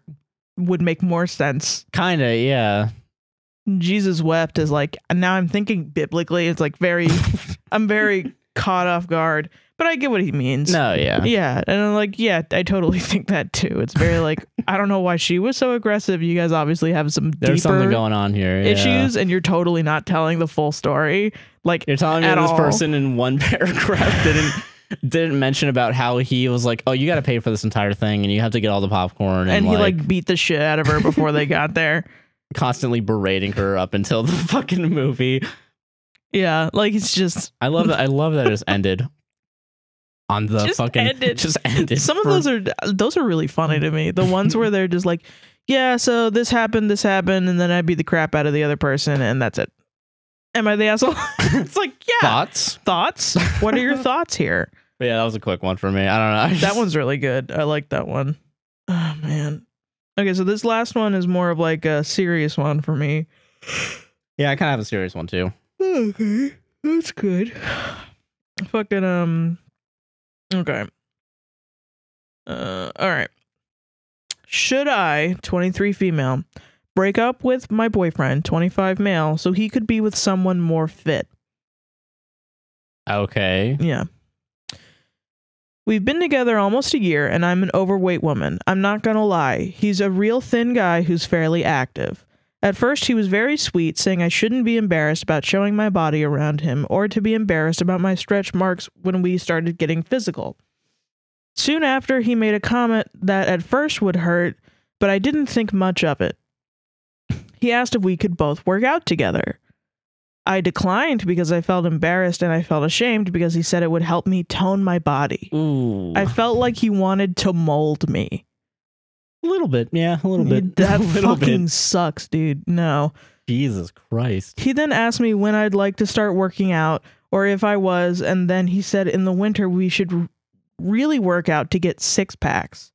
would make more sense. Kinda, yeah. Jesus wept is like, now I'm thinking biblically. It's like I'm very caught off guard. But I get what he means. No, yeah. Yeah. And I'm like, yeah, I totally think that too. It's very like, I don't know why she was so aggressive. You guys obviously have There's something going on here. Issues, and you're totally not telling the full story. Like, you're telling me this person in one paragraph didn't mention about how he was like, oh, you got to pay for this entire thing and you have to get all the popcorn. And he like beat the shit out of her before they got there. Constantly berating her up until the fucking movie. Yeah. Like, it's just. I love that it just ended. On the just ended. Some of those are really funny to me. The ones where they're just like, yeah, so this happened, and then I beat the crap out of the other person, and that's it. Am I the asshole? It's like, yeah. Thoughts? What are your thoughts here? But yeah, that was a quick one for me. I don't know. That one's really good. I like that one. Oh, man. Okay, so this last one is more of like a serious one for me. Yeah, I kind of have a serious one too. Okay, that's good. Fucking, okay. All right. Should I, 23 female, break up with my boyfriend, 25 male, so he could be with someone more fit? Okay. Yeah. We've been together almost a year, and I'm an overweight woman. I'm not gonna lie. He's a real thin guy who's fairly active. At first, he was very sweet, saying I shouldn't be embarrassed about showing my body around him, or to be embarrassed about my stretch marks when we started getting physical. Soon after, he made a comment that at first would hurt, but I didn't think much of it. He asked if we could both work out together. I declined because I felt embarrassed and I felt ashamed because he said it would help me tone my body. Ooh. I felt like he wanted to mold me. A little bit. Yeah, a little bit. That fucking sucks, dude. No. Jesus Christ. He then asked me when I'd like to start working out or if I was, and then he said in the winter we should really work out to get 6-packs.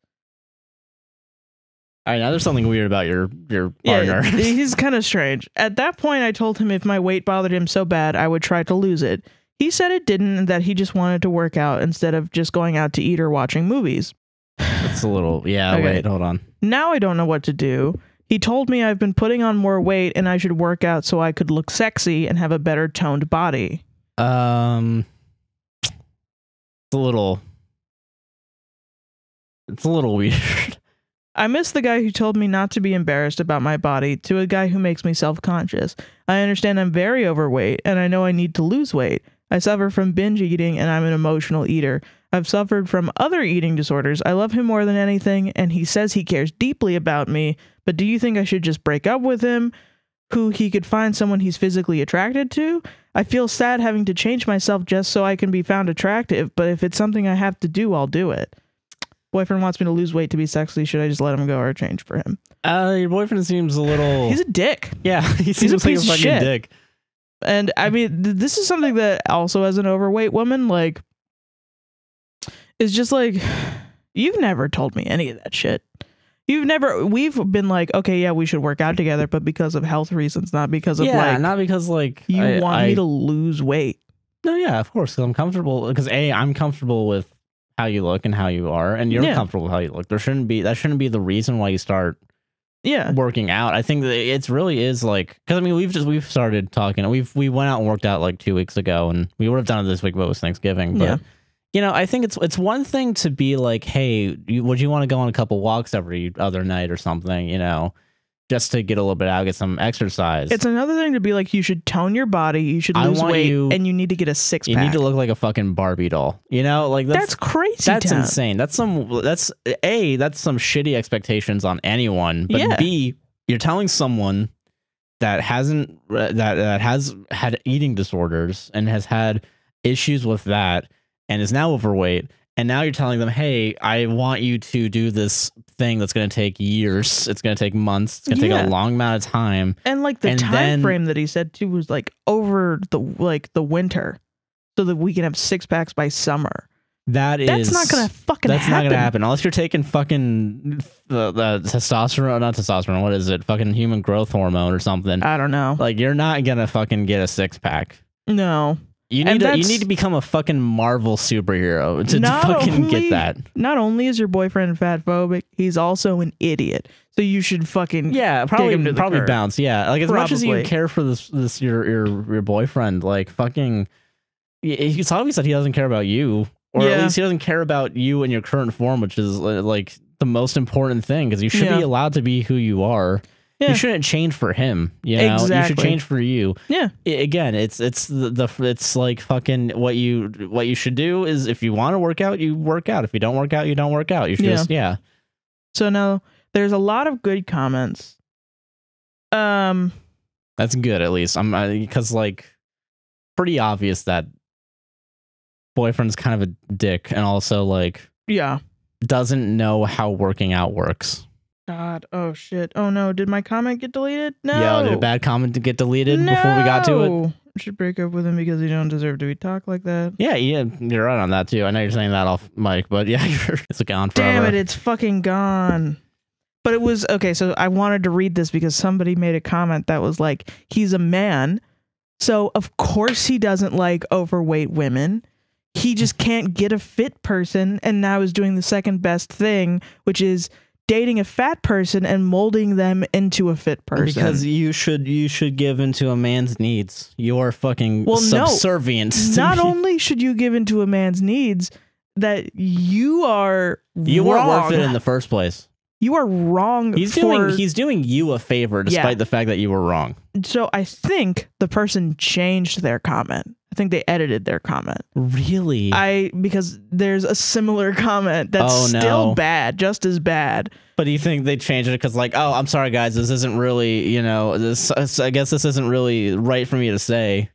All right, now there's something weird about your partner. Yeah, he's kind of strange. At that point, I told him if my weight bothered him so bad, I would try to lose it. He said it didn't, and that he just wanted to work out instead of just going out to eat or watching movies. That's a little... Yeah, okay. Wait, hold on. Now I don't know what to do. He told me I've been putting on more weight and I should work out so I could look sexy and have a better toned body. It's a little weird. I miss the guy who told me not to be embarrassed about my body to a guy who makes me self-conscious. I understand I'm very overweight and I know I need to lose weight. I suffer from binge eating and I'm an emotional eater. I've suffered from other eating disorders. I love him more than anything and he says he cares deeply about me, but do you think I should just break up with him? Who he could find someone he's physically attracted to? I feel sad having to change myself just so I can be found attractive, but if it's something I have to do, I'll do it. Boyfriend wants me to lose weight to be sexy. Should I just let him go or change for him? Your boyfriend seems a little... He's a dick. Yeah, he seems like a fucking dick. And I mean, this is something that also as an overweight woman, like, is just like, you've never told me any of that shit. We've been like, okay, yeah, we should work out together, but because of health reasons, not because of not because like you want me to lose weight. No, yeah, of course, because I'm comfortable. Because I'm comfortable with how you look and how you are, and you're comfortable with how you look. That shouldn't be the reason why you start working out. I think that it really is like, because I mean we've started talking. We went out and worked out like 2 weeks ago, and we would have done it this week, but it was Thanksgiving. But you know, I think it's one thing to be like, hey, would you want to go on a couple walks every other night or something, you know, just to get a little bit out, get some exercise. It's another thing to be like, you should tone your body, you should lose weight, and you need to get a 6-pack. You need to look like a fucking Barbie doll, you know, like that's crazy. That's insane. That's some shitty expectations on anyone. But B, you're telling someone that hasn't that has had eating disorders and has had issues with that and is now overweight. And now you're telling them, hey, I want you to do this thing that's going to take years. It's going to take months. It's going to take a long amount of time. And like the time frame that he said too was like over the winter, so that we can have 6-packs by summer. That's not going to fucking happen. That's not going to happen unless you're taking fucking the testosterone, not testosterone. What is it? Fucking human growth hormone or something. I don't know. Like you're not going to fucking get a 6-pack. No. You need to become a fucking Marvel superhero to fucking get that. Not only is your boyfriend fat phobic, he's also an idiot. So you should fucking probably bounce. Yeah, like as much as you care for this your boyfriend, like fucking, it's obvious that he doesn't care about you, or at least he doesn't care about you in your current form, which is like the most important thing, because you should be allowed to be who you are. Yeah. You shouldn't change for him, you know. Exactly. You should change for you. Yeah. Again, it's like fucking what you should do is, if you want to work out, you work out. If you don't work out, you don't work out. You should So now there's a lot of good comments. That's good, at least. Because like pretty obvious that boyfriend's kind of a dick, and also like doesn't know how working out works. God, oh shit, oh no, did my comment get deleted? No. Yeah, did a bad comment get deleted before we got to it? should break up with him because you don't deserve to be talked like that. Yeah, you're right on that too. I know you're saying that off mic, but yeah, it's gone forever. Damn it, it's fucking gone. But it was okay. So I wanted to read this because somebody made a comment that was like, he's a man, so of course he doesn't like overweight women. He just can't get a fit person, and now is doing the second best thing, which is dating a fat person and molding them into a fit person. Because you should give into a man's needs. You are fucking subservient. Not only should you give into a man's needs, that you are weren't worth it in the first place. You are wrong. He's doing you a favor despite the fact that you were wrong. So I think the person changed their comment. I think they edited their comment. Really? Because there's a similar comment that's still bad, just as bad. But do you think they changed it because like, oh, I'm sorry guys, this isn't really, you know, I guess this isn't really right for me to say.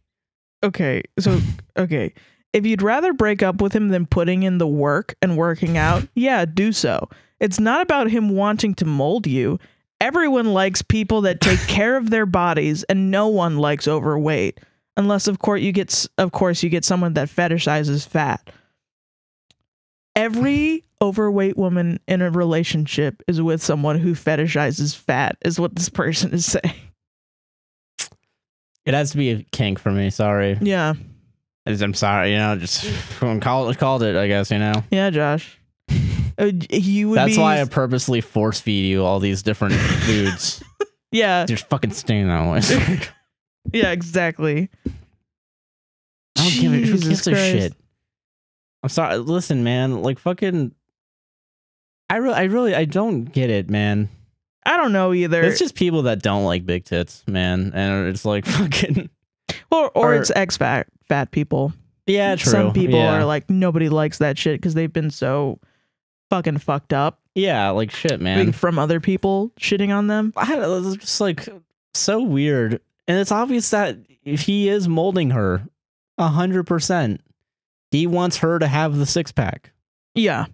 Okay, so if you'd rather break up with him than putting in the work and working out, yeah, do so. It's not about him wanting to mold you. Everyone likes people that take care of their bodies, and no one likes overweight. Unless, of course, you get someone that fetishizes fat. Every overweight woman in a relationship is with someone who fetishizes fat, is what this person is saying. It has to be a kink for me. Sorry. Yeah. I'm sorry. You know, just called it. I guess, you know. Yeah, Josh. That's why I purposely force feed you all these different foods. Yeah. You're fucking staying that way. Yeah, exactly. I don't give it. Who gives a shit? I'm sorry. Listen, man. Like fucking. I don't get it, man. I don't know either. It's just people that don't like big tits, man, and it's like fucking. Or it's fat people. Yeah, true. Some people are like, nobody likes that shit because they've been so fucking fucked up. Yeah, like shit, man. From other people shitting on them. It's just like so weird. And it's obvious that if he is molding her 100%, he wants her to have the six pack. Yeah.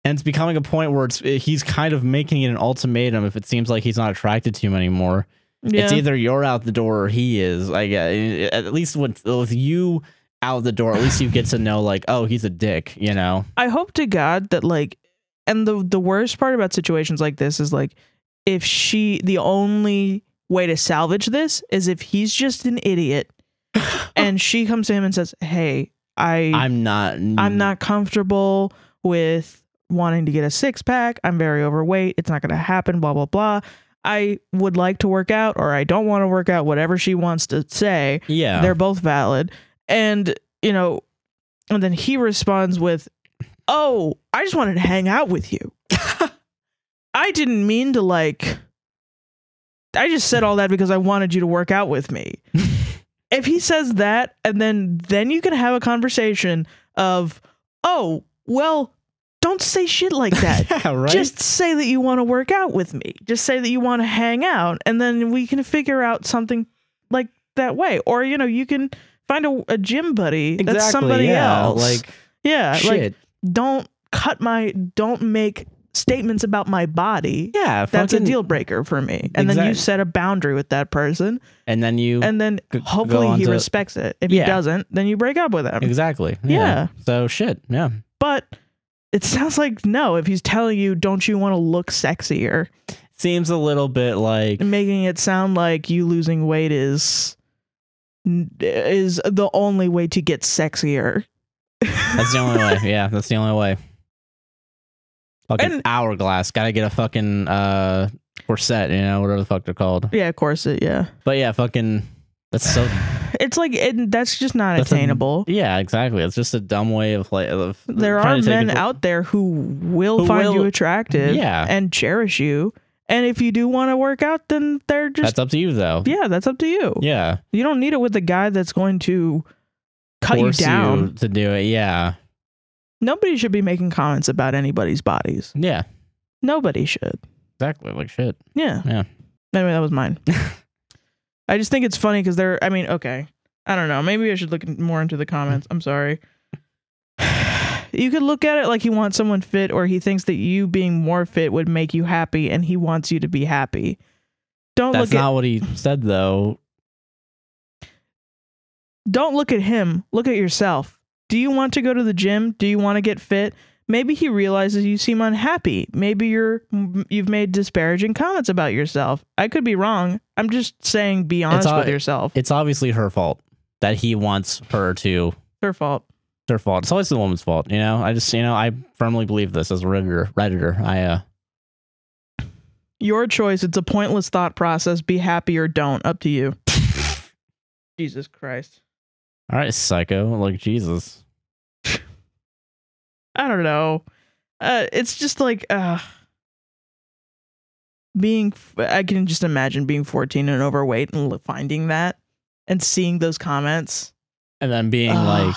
And it's becoming a point where he's kind of making it an ultimatum if it seems like he's not attracted to him anymore. Yeah. It's either you're out the door or he is. Like, at least with you out the door, at least you get to know, like, oh, he's a dick, you know? I hope to God that, like, and the worst part about situations like this is, like, if the only way to salvage this is if he's just an idiot and she comes to him and says, hey, I'm not comfortable with wanting to get a six pack. I'm very overweight. It's not going to happen, blah, blah, blah. I would like to work out, or I don't want to work out, whatever she wants to say. Yeah. They're both valid. And, you know, and then he responds with, oh, I just wanted to hang out with you. I didn't mean to, like, I just said all that because I wanted you to work out with me. If he says that, and then you can have a conversation of, oh, well, don't say shit like that. Yeah, right? Just say that you want to work out with me. Just say that you want to hang out, and then we can figure out something like that way. Or, you know, you can find a gym buddy that's somebody else. Like, yeah, shit. Like, don't make statements about my body. Yeah, that's a deal breaker for me. And then you set a boundary with that person, and then hopefully he respects it. If he doesn't, then you break up with him. Exactly. Yeah. So shit. Yeah. But it sounds like no. If he's telling you, don't you want to look sexier? Seems a little bit like making it sound like you losing weight is the only way to get sexier. That's the only way. Yeah, that's the only way. Fucking hourglass. Gotta get a fucking corset, you know, whatever the fuck they're called. Yeah, corset, yeah. But yeah, fucking that's so it's like that's just not attainable. Yeah, exactly. It's just a dumb way of there are men out there who will find you attractive and cherish you. And if you do want to work out, then they're just that's up to you though. Yeah, that's up to you. Yeah. You don't need it with the guy that's going to cut you down to do it. Yeah. Nobody should be making comments about anybody's bodies. Yeah. Nobody should. Exactly. Like shit. Yeah. Yeah. Anyway, that was mine. I just think it's funny because okay. I don't know. Maybe I should look more into the comments. I'm sorry. You could look at it like he wants someone fit, or he thinks that you being more fit would make you happy and he wants you to be happy. That's not what he said though. Don't look at him. Look at yourself. Do you want to go to the gym? Do you want to get fit? Maybe he realizes you seem unhappy. Maybe you've made disparaging comments about yourself. I could be wrong. I'm just saying be honest with yourself. It's obviously her fault that he wants her to. Her fault. It's her fault. It's always the woman's fault, you know? I firmly believe this as a Redditor. Your choice. It's a pointless thought process. Be happy or don't. Up to you. Jesus Christ. All right, psycho. Like, Jesus. I don't know. It's just like I can just imagine being 14 and overweight and finding that and seeing those comments. And then being like,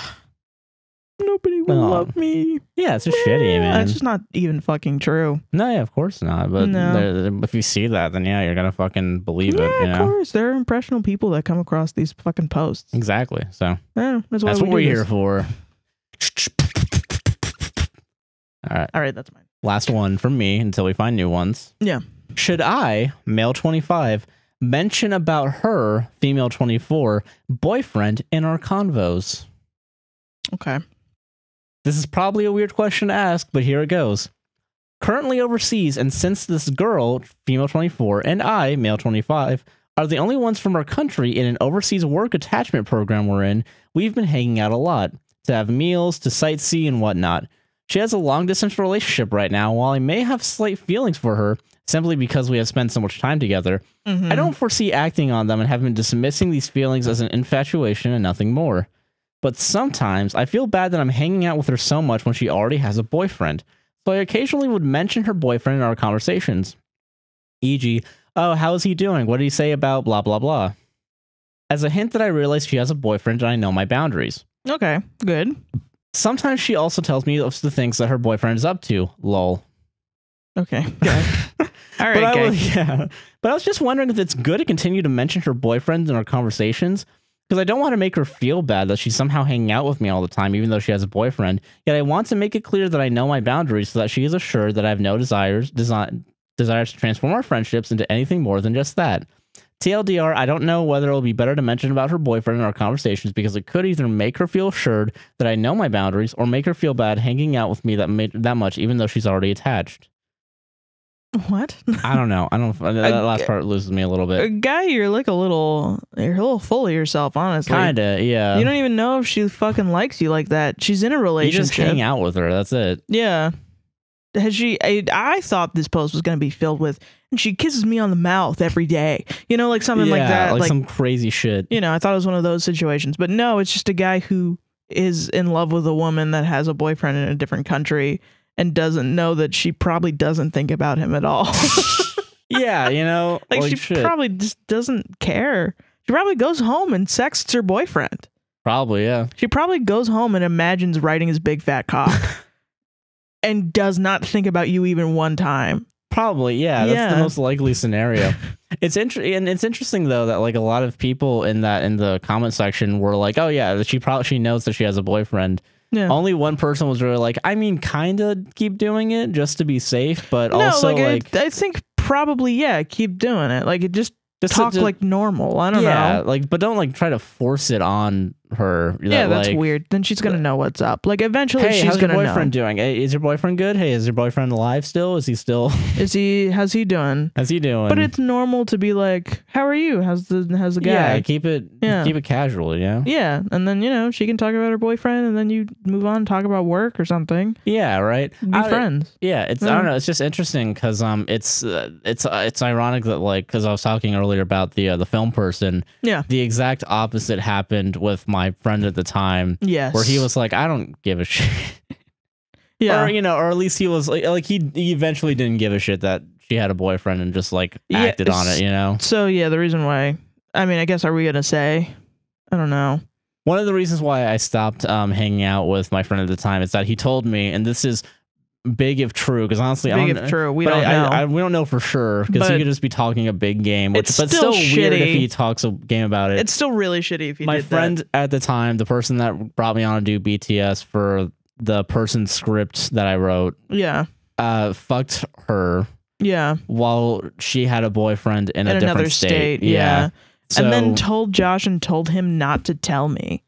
nobody will love me. Yeah, it's just shitty, man. It's just not even fucking true. No, yeah, of course not. But if you see that, then yeah, you're going to fucking believe it. You know? Of course. There are impressionable people that come across these fucking posts. Exactly. So that's what we're here for. All right, that's mine. Last one from me until we find new ones. Yeah. Should I, male 25, mention about her, female 24, boyfriend in our convos? Okay. This is probably a weird question to ask, but here it goes. Currently overseas, and since this girl, female 24, and I, male 25, are the only ones from our country in an overseas work attachment program we're in, we've been hanging out a lot, to have meals, to sightsee, and whatnot. She has a long-distance relationship right now. While I may have slight feelings for her, simply because we have spent so much time together, I don't foresee acting on them and have been dismissing these feelings as an infatuation and nothing more. But sometimes I feel bad that I'm hanging out with her so much when she already has a boyfriend. So I occasionally would mention her boyfriend in our conversations. E.g., oh, how is he doing? What did he say about blah, blah, blah? As a hint that I realize she has a boyfriend and I know my boundaries. Okay, good. Sometimes she also tells me of the things that her boyfriend is up to. Lol. Okay. All right, But I was just wondering if it's good to continue to mention her boyfriend in our conversations, because I don't want to make her feel bad that she's somehow hanging out with me all the time, even though she has a boyfriend. Yet I want to make it clear that I know my boundaries so that she is assured that I have no desires to transform our friendships into anything more than just that. TLDR, I don't know whether it'll be better to mention about her boyfriend in our conversations, because it could either make her feel assured that I know my boundaries or make her feel bad hanging out with me that much, even though she's already attached. What? I don't know. That last part loses me a little bit. Guy, you're a little full of yourself, honestly. Kinda, yeah. You don't even know if she fucking likes you like that. She's in a relationship. You just hang out with her. That's it. Yeah. Has she? I thought this post was going to be filled with, and she kisses me on the mouth every day. You know, like something like that. Like some crazy shit. You know, I thought it was one of those situations. But no, it's just a guy who is in love with a woman that has a boyfriend in a different country and doesn't know that she probably doesn't think about him at all. Yeah, you know. Like she probably just doesn't care. She probably goes home and sexts her boyfriend. Probably, yeah. She probably goes home and imagines riding his big fat cock. And does not think about you even one time. Probably, yeah. That's the most likely scenario. It's interesting though that like a lot of people in the comment section were like, "Oh yeah, she knows that she has a boyfriend." Yeah. Only one person was really like, "I mean, kind of keep doing it just to be safe, but also like I think probably keep doing it. Like just talk like normal. I don't know. Yeah, like but don't like try to force it on her. Yeah, that's weird. Then she's gonna know what's up. Like eventually she's gonna know. How's your boyfriend doing? Hey, is your boyfriend good? Hey, is your boyfriend alive still? Is he still? How's he doing? How's he doing? But it's normal to be like, how are you? How's the guy? Yeah, keep it casual, you know? Yeah, and then she can talk about her boyfriend, and then you move on and talk about work or something. Yeah, right. Be friends. Yeah, I don't know. It's just interesting because it's ironic that like because I was talking earlier about the film person. Yeah, the exact opposite happened with my friend at the time. Yes, where he was like, I don't give a shit. Yeah, or at least he was like he eventually didn't give a shit that she had a boyfriend and just like acted on it, you know. So yeah, the reason why, I mean, I guess are we gonna say, I don't know. One of the reasons why I stopped hanging out with my friend at the time is that he told me, and this is big if true, because honestly, we don't know. We don't know for sure because he could just be talking a big game, but still weird if he talks a game about it. It's still really shitty if he my did friend that. At the time, the person that brought me on to do BTS for the person's script that I wrote, fucked her. Yeah, while she had a boyfriend in a different state. Yeah. So, and then told Josh and told him not to tell me.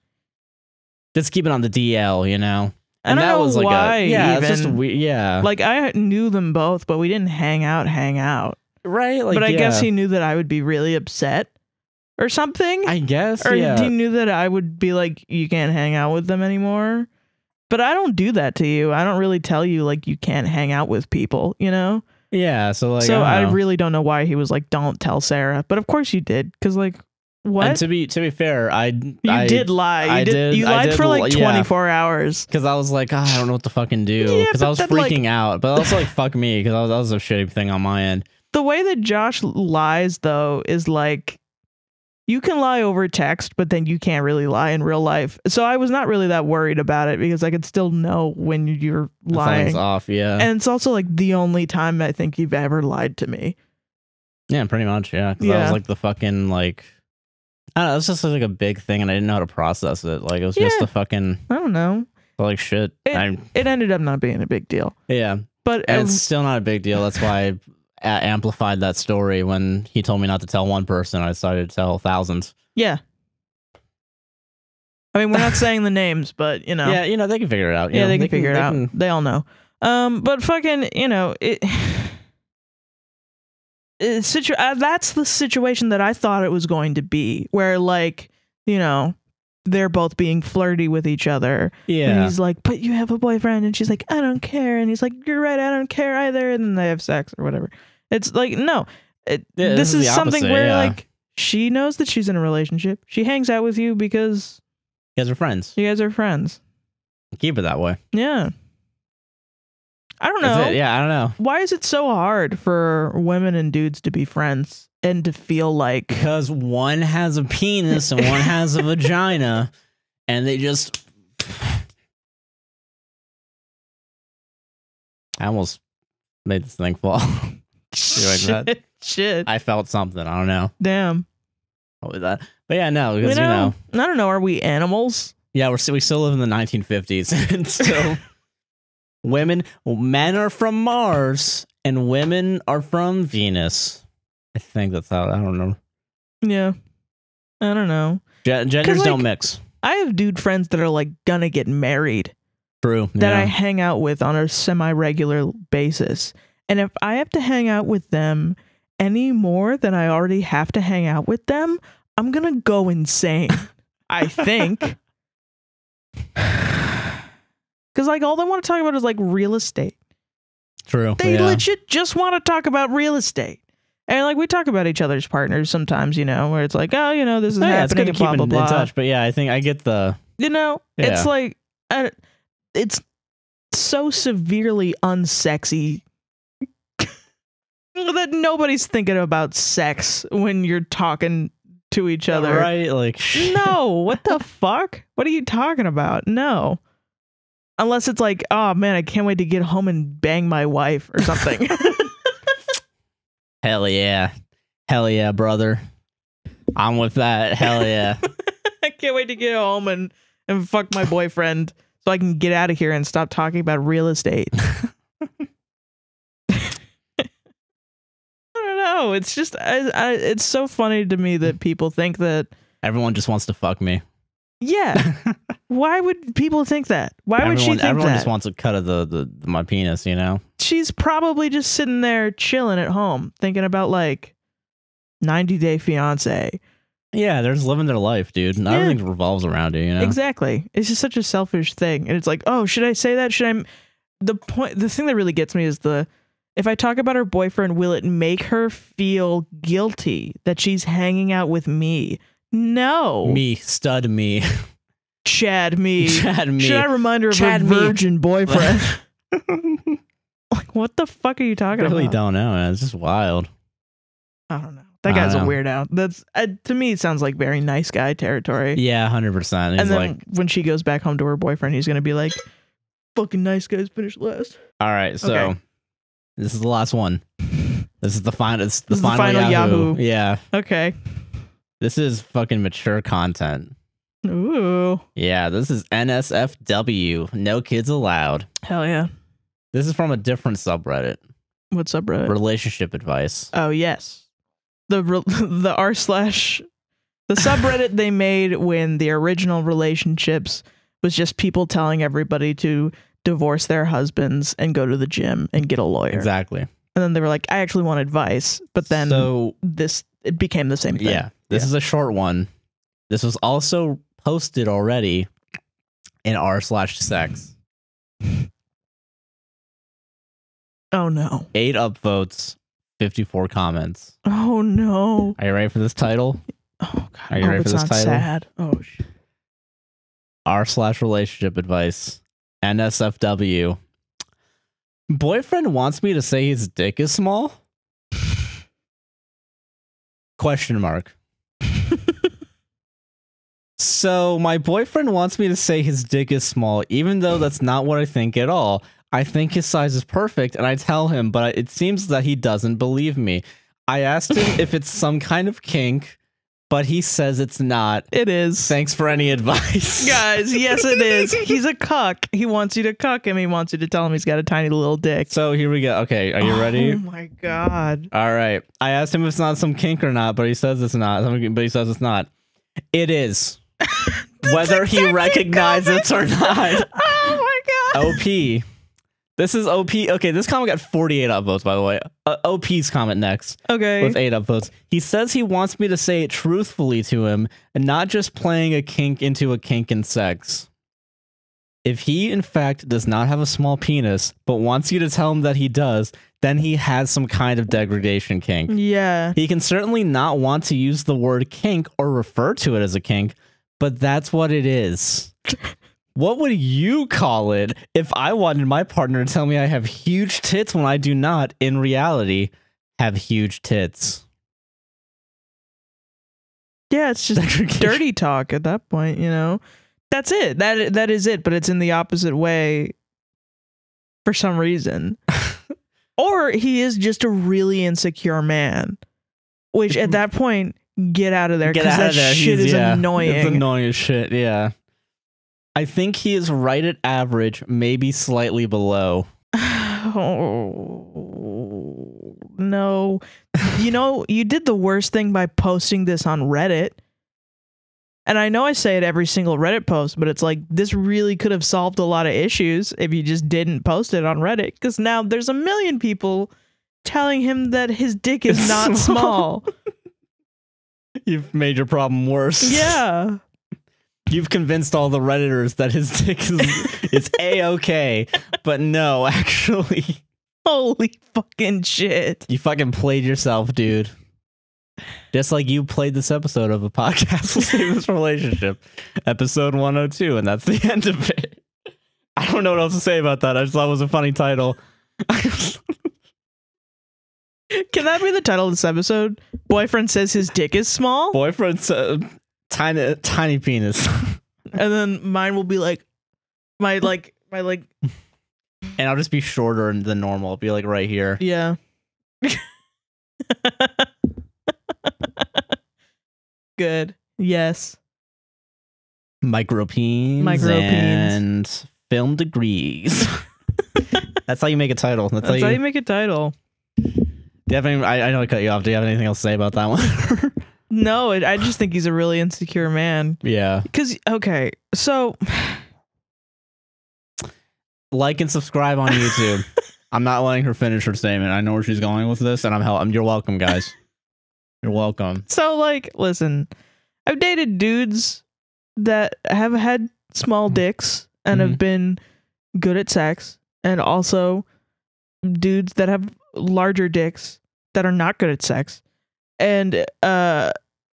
Just keep it on the DL, you know. And I don't know why. It's just weird. Yeah, like I knew them both, but we didn't hang out. Right. Like, but I guess he knew that I would be really upset or something. I guess. Or yeah. he knew that I would be like, you can't hang out with them anymore. But I don't do that to you. I don't really tell you like you can't hang out with people, you know? Yeah. So like, I really don't know why he was like, don't tell Sarah. But of course you did, because like, what? And to be fair, you did lie. You lied for like 24 hours. Because I was like, I don't know what to fucking do. Because I was freaking out. But also like, fuck me, because that was a shitty thing on my end. The way that Josh lies though is like, you can lie over text, but then you can't really lie in real life. So I was not really that worried about it because I could still know when you're lying. Something's off, yeah. And it's also like the only time I think you've ever lied to me. Yeah, pretty much, yeah. Because I was like the fucking like, I don't know, it was just like a big thing and I didn't know how to process it. Like it was just a fucking, I don't know. Like shit. It ended up not being a big deal. Yeah. But it's still not a big deal. That's why I amplified that story when he told me not to tell one person. I decided to tell thousands. Yeah. I mean, we're not saying the names, but you know. Yeah, you know, they can figure it out. They can figure it out. They all know. But fucking, you know, that's the situation that I thought it was going to be, where like, you know, they're both being flirty with each other. Yeah. And he's like, but you have a boyfriend. And she's like, I don't care. And he's like, you're right, I don't care either. And then they have sex or whatever. It's like, no. This is something where like, she knows that she's in a relationship. She hangs out with you because you guys are friends. You guys are friends. Keep it that way. Yeah. I don't know. Yeah, I don't know. Why is it so hard for women and dudes to be friends and to feel like... Because one has a penis and one has a vagina, and they just... I almost made this thing fall. Shit. I felt something. I don't know. Damn. What was that? But yeah, no, because, you know... I don't know. Are we animals? Yeah, we still live in the 1950s. And so... men are from Mars and women are from Venus. I think that's how, I don't know. Yeah. I don't know. Genders like, don't mix. I have dude friends that are like gonna get married. True. That I hang out with on a semi-regular basis. And if I have to hang out with them any more than I already have to hang out with them, I'm gonna go insane. I think. Because, like, all they want to talk about is, like, real estate. True. They legit just want to talk about real estate. And, like, we talk about each other's partners sometimes, you know, where it's like, oh, you know, this is happening, it's good to blah, keep blah, blah. in touch. But, yeah, I think I get the... You know, it's like, it's so severely unsexy that nobody's thinking about sex when you're talking to each other. Right? Like... No, what the fuck? What are you talking about? No. Unless it's like, oh man, I can't wait to get home and bang my wife or something. Hell yeah. Hell yeah, brother. I'm with that. Hell yeah. I can't wait to get home and fuck my boyfriend so I can get out of here and stop talking about real estate. I don't know. It's just, it's so funny to me that people think that everyone just wants to fuck me. Yeah. Why would people think that? Why would she think that? Everyone just wants a cut of my penis, you know? She's probably just sitting there chilling at home thinking about like 90 Day Fiancé. Yeah, they're just living their life, dude. Not everything revolves around you, you know? Exactly. It's just such a selfish thing. And it's like, oh, should I say that? The thing that really gets me is if I talk about her boyfriend, will it make her feel guilty that she's hanging out with me? No. Me, stud me. Chad me. Chad me. Should I remind her of her virgin boyfriend? Like, what the fuck are you talking about? I really don't know, man. It's just wild. I don't know. That guy's a weirdo. That's to me, it sounds like very nice guy territory. Yeah, 100%. And then when she goes back home to her boyfriend, he's gonna be like, "Fucking nice guys finish last." All right, so this is the last one. This is the final. It's the final Yahoo. Yeah. Okay. This is fucking mature content. Ooh. Yeah, this is NSFW. No kids allowed. Hell yeah. This is from a different subreddit. What subreddit? Relationship advice. Oh yes. The r/. The subreddit they made when the original relationships was just people telling everybody to divorce their husbands and go to the gym and get a lawyer. Exactly. And then they were like, I actually want advice. But then it became the same thing. Yeah. This is a short one. This was also posted already in r/sex. Oh no. 8 upvotes, 54 comments. Oh no. Are you ready for this title? Oh god. Are you ready for this title? Sad. Oh shit. r/relationship advice. NSFW. Boyfriend wants me to say his dick is small? Question mark. So my boyfriend wants me to say his dick is small, even though that's not what I think at all. I think his size is perfect, and I tell him, but it seems that he doesn't believe me. I asked him if it's some kind of kink, but he says it's not. It is. Thanks for any advice. Guys, yes it is. He's a cuck. He wants you to cuck him. He wants you to tell him he's got a tiny little dick. So here we go. Okay, are you ready? Oh my god. All right. I asked him if it's not some kink or not, but he says it's not. But he says it's not. It is. Whether he recognizes it or not. Oh my god. OP. This is OP. Okay, this comment got 48 upvotes, by the way. OP's comment next. Okay. With 8 upvotes. He says he wants me to say it truthfully to him and not just playing a kink into a kink in sex. If he, in fact, does not have a small penis, but wants you to tell him that he does, then he has some kind of degradation kink. Yeah. He can certainly not want to use the word kink or refer to it as a kink, but that's what it is. What would you call it if I wanted my partner to tell me I have huge tits when I do not, in reality, have huge tits? Yeah, it's just dirty talk at that point, you know? That's it. That is it, but it's in the opposite way for some reason. Or he is just a really insecure man, which at that point, get out of there, because that shit is annoying. It's annoying as shit, yeah. I think he is right at average, maybe slightly below. Oh, no. You know, you did the worst thing by posting this on Reddit. And I know I say it every single Reddit post, but it's like, this really could have solved a lot of issues if you just didn't post it on Reddit. Because now there's a million people telling him that his dick is not small. You've made your problem worse. Yeah. You've convinced all the Redditors that his dick is A-okay, but no, actually. Holy fucking shit. You fucking played yourself, dude. Just like you played this episode of a podcast will save this relationship. Episode 102, and that's the end of it. I don't know what else to say about that. I just thought it was a funny title. Can that be the title of this episode? Boyfriend says his dick is small? Boyfriend says... Tiny penis. And then mine will be like my and I'll just be shorter than normal. It'll be like right here. Yeah. Good. Yes. Micro peens and film degrees. That's how you make a title. That's how you make a title. Do you have any, I know I cut you off. Do you have anything else to say about that one? No, I just think he's a really insecure man. Yeah. Because, okay, so... Like and subscribe on YouTube. I'm not letting her finish her statement. I know where she's going with this, and you're welcome, guys. You're welcome. So, like, listen, I've dated dudes that have had small dicks and have been good at sex, and also dudes that have larger dicks that are not good at sex. And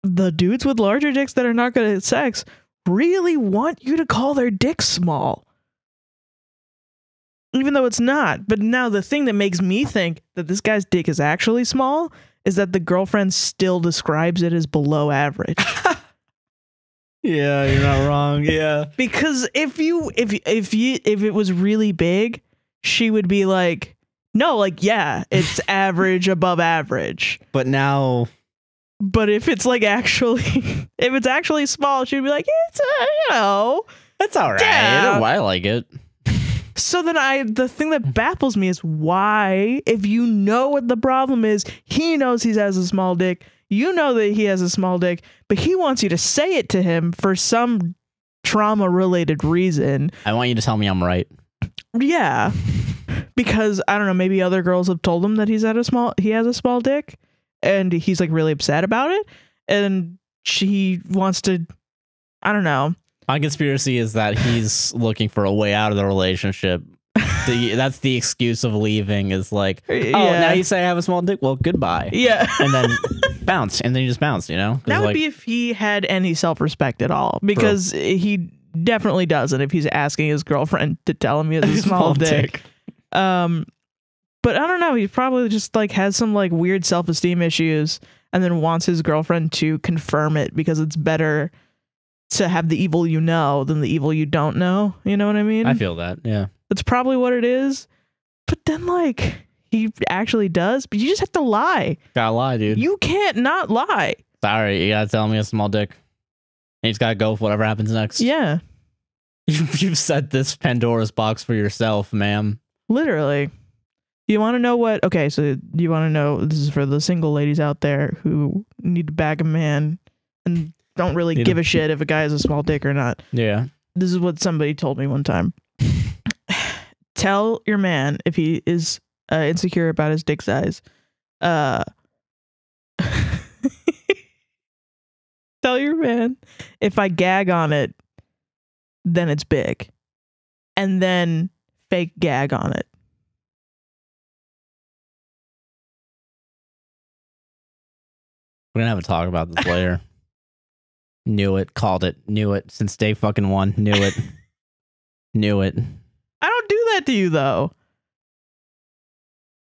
the dudes with larger dicks that are not good at sex really want you to call their dick small. Even though it's not. But now the thing that makes me think that this guy's dick is actually small is that the girlfriend still describes it as below average. Yeah, you're not wrong. Yeah. Because if it was really big, she would be like, no, like, yeah, it's average above average. But now... But if it's like if it's actually small, she'd be like, it's, it's all right. Yeah. I like it. So then the thing that baffles me is why, if you know what the problem is, he knows he has a small dick, You know that he has a small dick, but he wants you to say it to him for some trauma-related reason. I want you to tell me I'm right. Yeah. Because, I don't know, maybe other girls have told him that he has a small dick, and he's like really upset about it, and she wants to, I don't know. My conspiracy is that he's looking for a way out of the relationship. That's the excuse of leaving, is like, oh, now you say I have a small dick? Well, goodbye. Yeah. And then bounce. And then you just bounce, you know? That would be if he had any self-respect at all, because he definitely doesn't if he's asking his girlfriend to tell him he has a small dick. But I don't know. He probably just like has some like weird self-esteem issues and then wants his girlfriend to confirm it because it's better to have the evil you know than the evil you don't know. You know what I mean? I feel that. Yeah. That's probably what it is. But then like he actually does, but you just have to lie. Gotta lie, dude. You can't not lie. Sorry. You gotta tell me a small dick. And he's gotta go with whatever happens next. Yeah. You've set this Pandora's box for yourself, ma'am. Literally. You want to know what? Okay, so you want to know, this is for the single ladies out there who need to bag a man and don't really give a shit if a guy has a small dick or not. Yeah. This is what somebody told me one time. Tell your man if he is insecure about his dick size. Tell your man, if I gag on it, then it's big. And then fake gag on it. We're gonna have a talk about this later. Knew it. Called it. Knew it. Since day fucking one. Knew it. Knew it. I don't do that to you, though.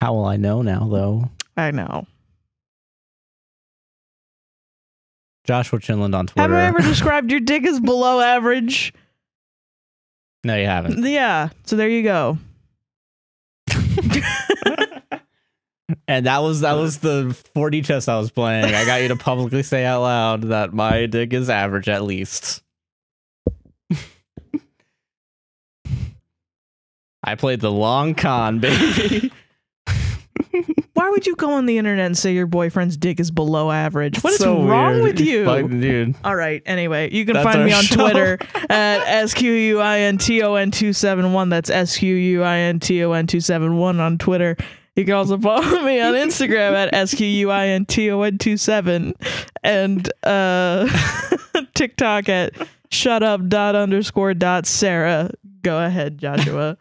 How will I know now, though? I know. Joshua Chinland on Twitter. Have I ever described your dick as below average? No, you haven't. Yeah. So there you go. And that was the 4D chess I was playing. I got you to publicly say out loud that my dick is average at least. I played the long con, baby. Why would you go on the internet and say your boyfriend's dick is below average? What is so wrong weird. with you? Dude. All right. Anyway, you can find me on Twitter at SQUINTON271. That's SQUINTON271 on Twitter. You can also follow me on Instagram at SQUINTON27 and TikTok at shutup._.Sarah. Go ahead, Joshua.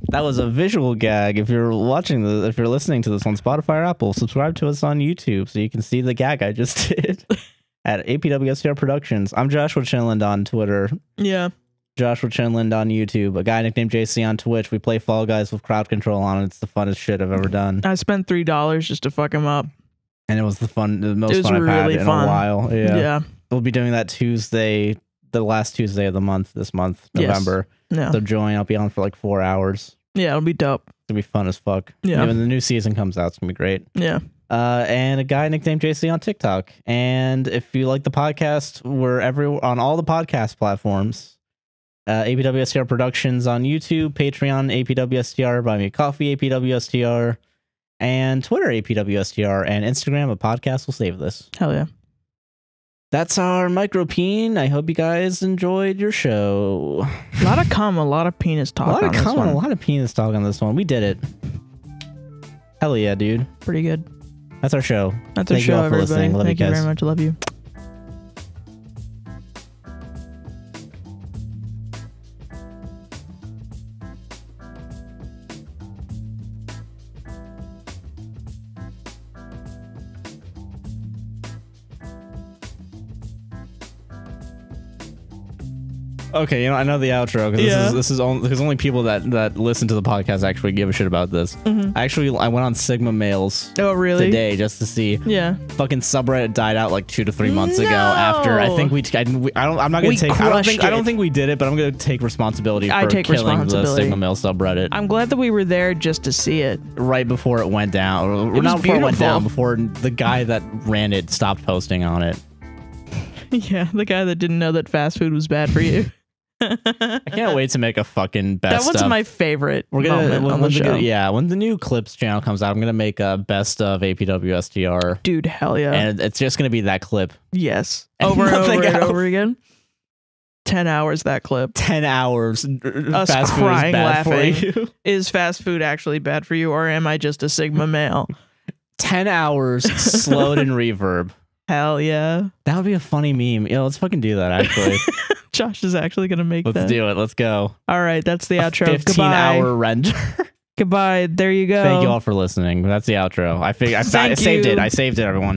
That was a visual gag. If you're listening to this on Spotify or Apple, subscribe to us on YouTube so you can see the gag I just did at APWSTR Productions. I'm Joshua Chinland on Twitter. Yeah. Joshua Chinland on YouTube. A guy nicknamed JC on Twitch. We play Fall Guys with crowd control on it. It's the funnest shit I've ever done. I spent $3 just to fuck him up. And it was the most fun I've had in a while. Yeah. We'll be doing that Tuesday, the last Tuesday of the month, this month, November. Yes. Yeah. So join. I'll be on for like 4 hours. Yeah, it'll be dope. It'll be fun as fuck. Yeah. When the new season comes out, it's going to be great. Yeah. And a guy nicknamed JC on TikTok. And if you like the podcast, we're on all the podcast platforms. APWSTR Productions on YouTube, Patreon, APWSTR, Buy Me a Coffee, APWSTR, and Twitter, APWSTR, and Instagram, A Podcast Will Save This. Hell yeah. That's our micro peen. I hope you guys enjoyed your show. A lot of cum, a lot of penis talk. A lot of penis talk on this one. We did it. Hell yeah, dude. Pretty good. That's our show. That's our show, everybody. Thank you very much. I love you. Okay, I know the outro because this is only because only people that listen to the podcast actually give a shit about this. I went on Sigma Males. Oh, really? Today just to see. Yeah. Fucking subreddit died out like 2 to 3 months ago. After I think I'm not gonna take. I don't think we did it, but I'm gonna take responsibility for killing the Sigma Male subreddit. I'm glad that we were there just to see it right before it went down. Not before it went down. Before the guy that ran it stopped posting on it. Yeah, the guy that didn't know that fast food was bad for you. I can't wait to make a fucking best. That was my favorite. We're gonna moment on the show. When the new clips channel comes out, I'm gonna make a best of APWSTR. Dude, hell yeah! And it's just gonna be that clip. Yes, over and over and over again. 10 hours that clip. 10 hours. Us fast crying, food is bad laughing. for you. Is fast food actually bad for you, or am I just a Sigma male? 10 hours slowed in reverb. Hell yeah. That would be a funny meme. Yeah, let's fucking do that, actually. Josh is actually going to make that. Let's do it. Let's go. All right, that's the outro. 15-hour render. Goodbye. There you go. Thank you all for listening. That's the outro. I saved it. I saved it, everyone.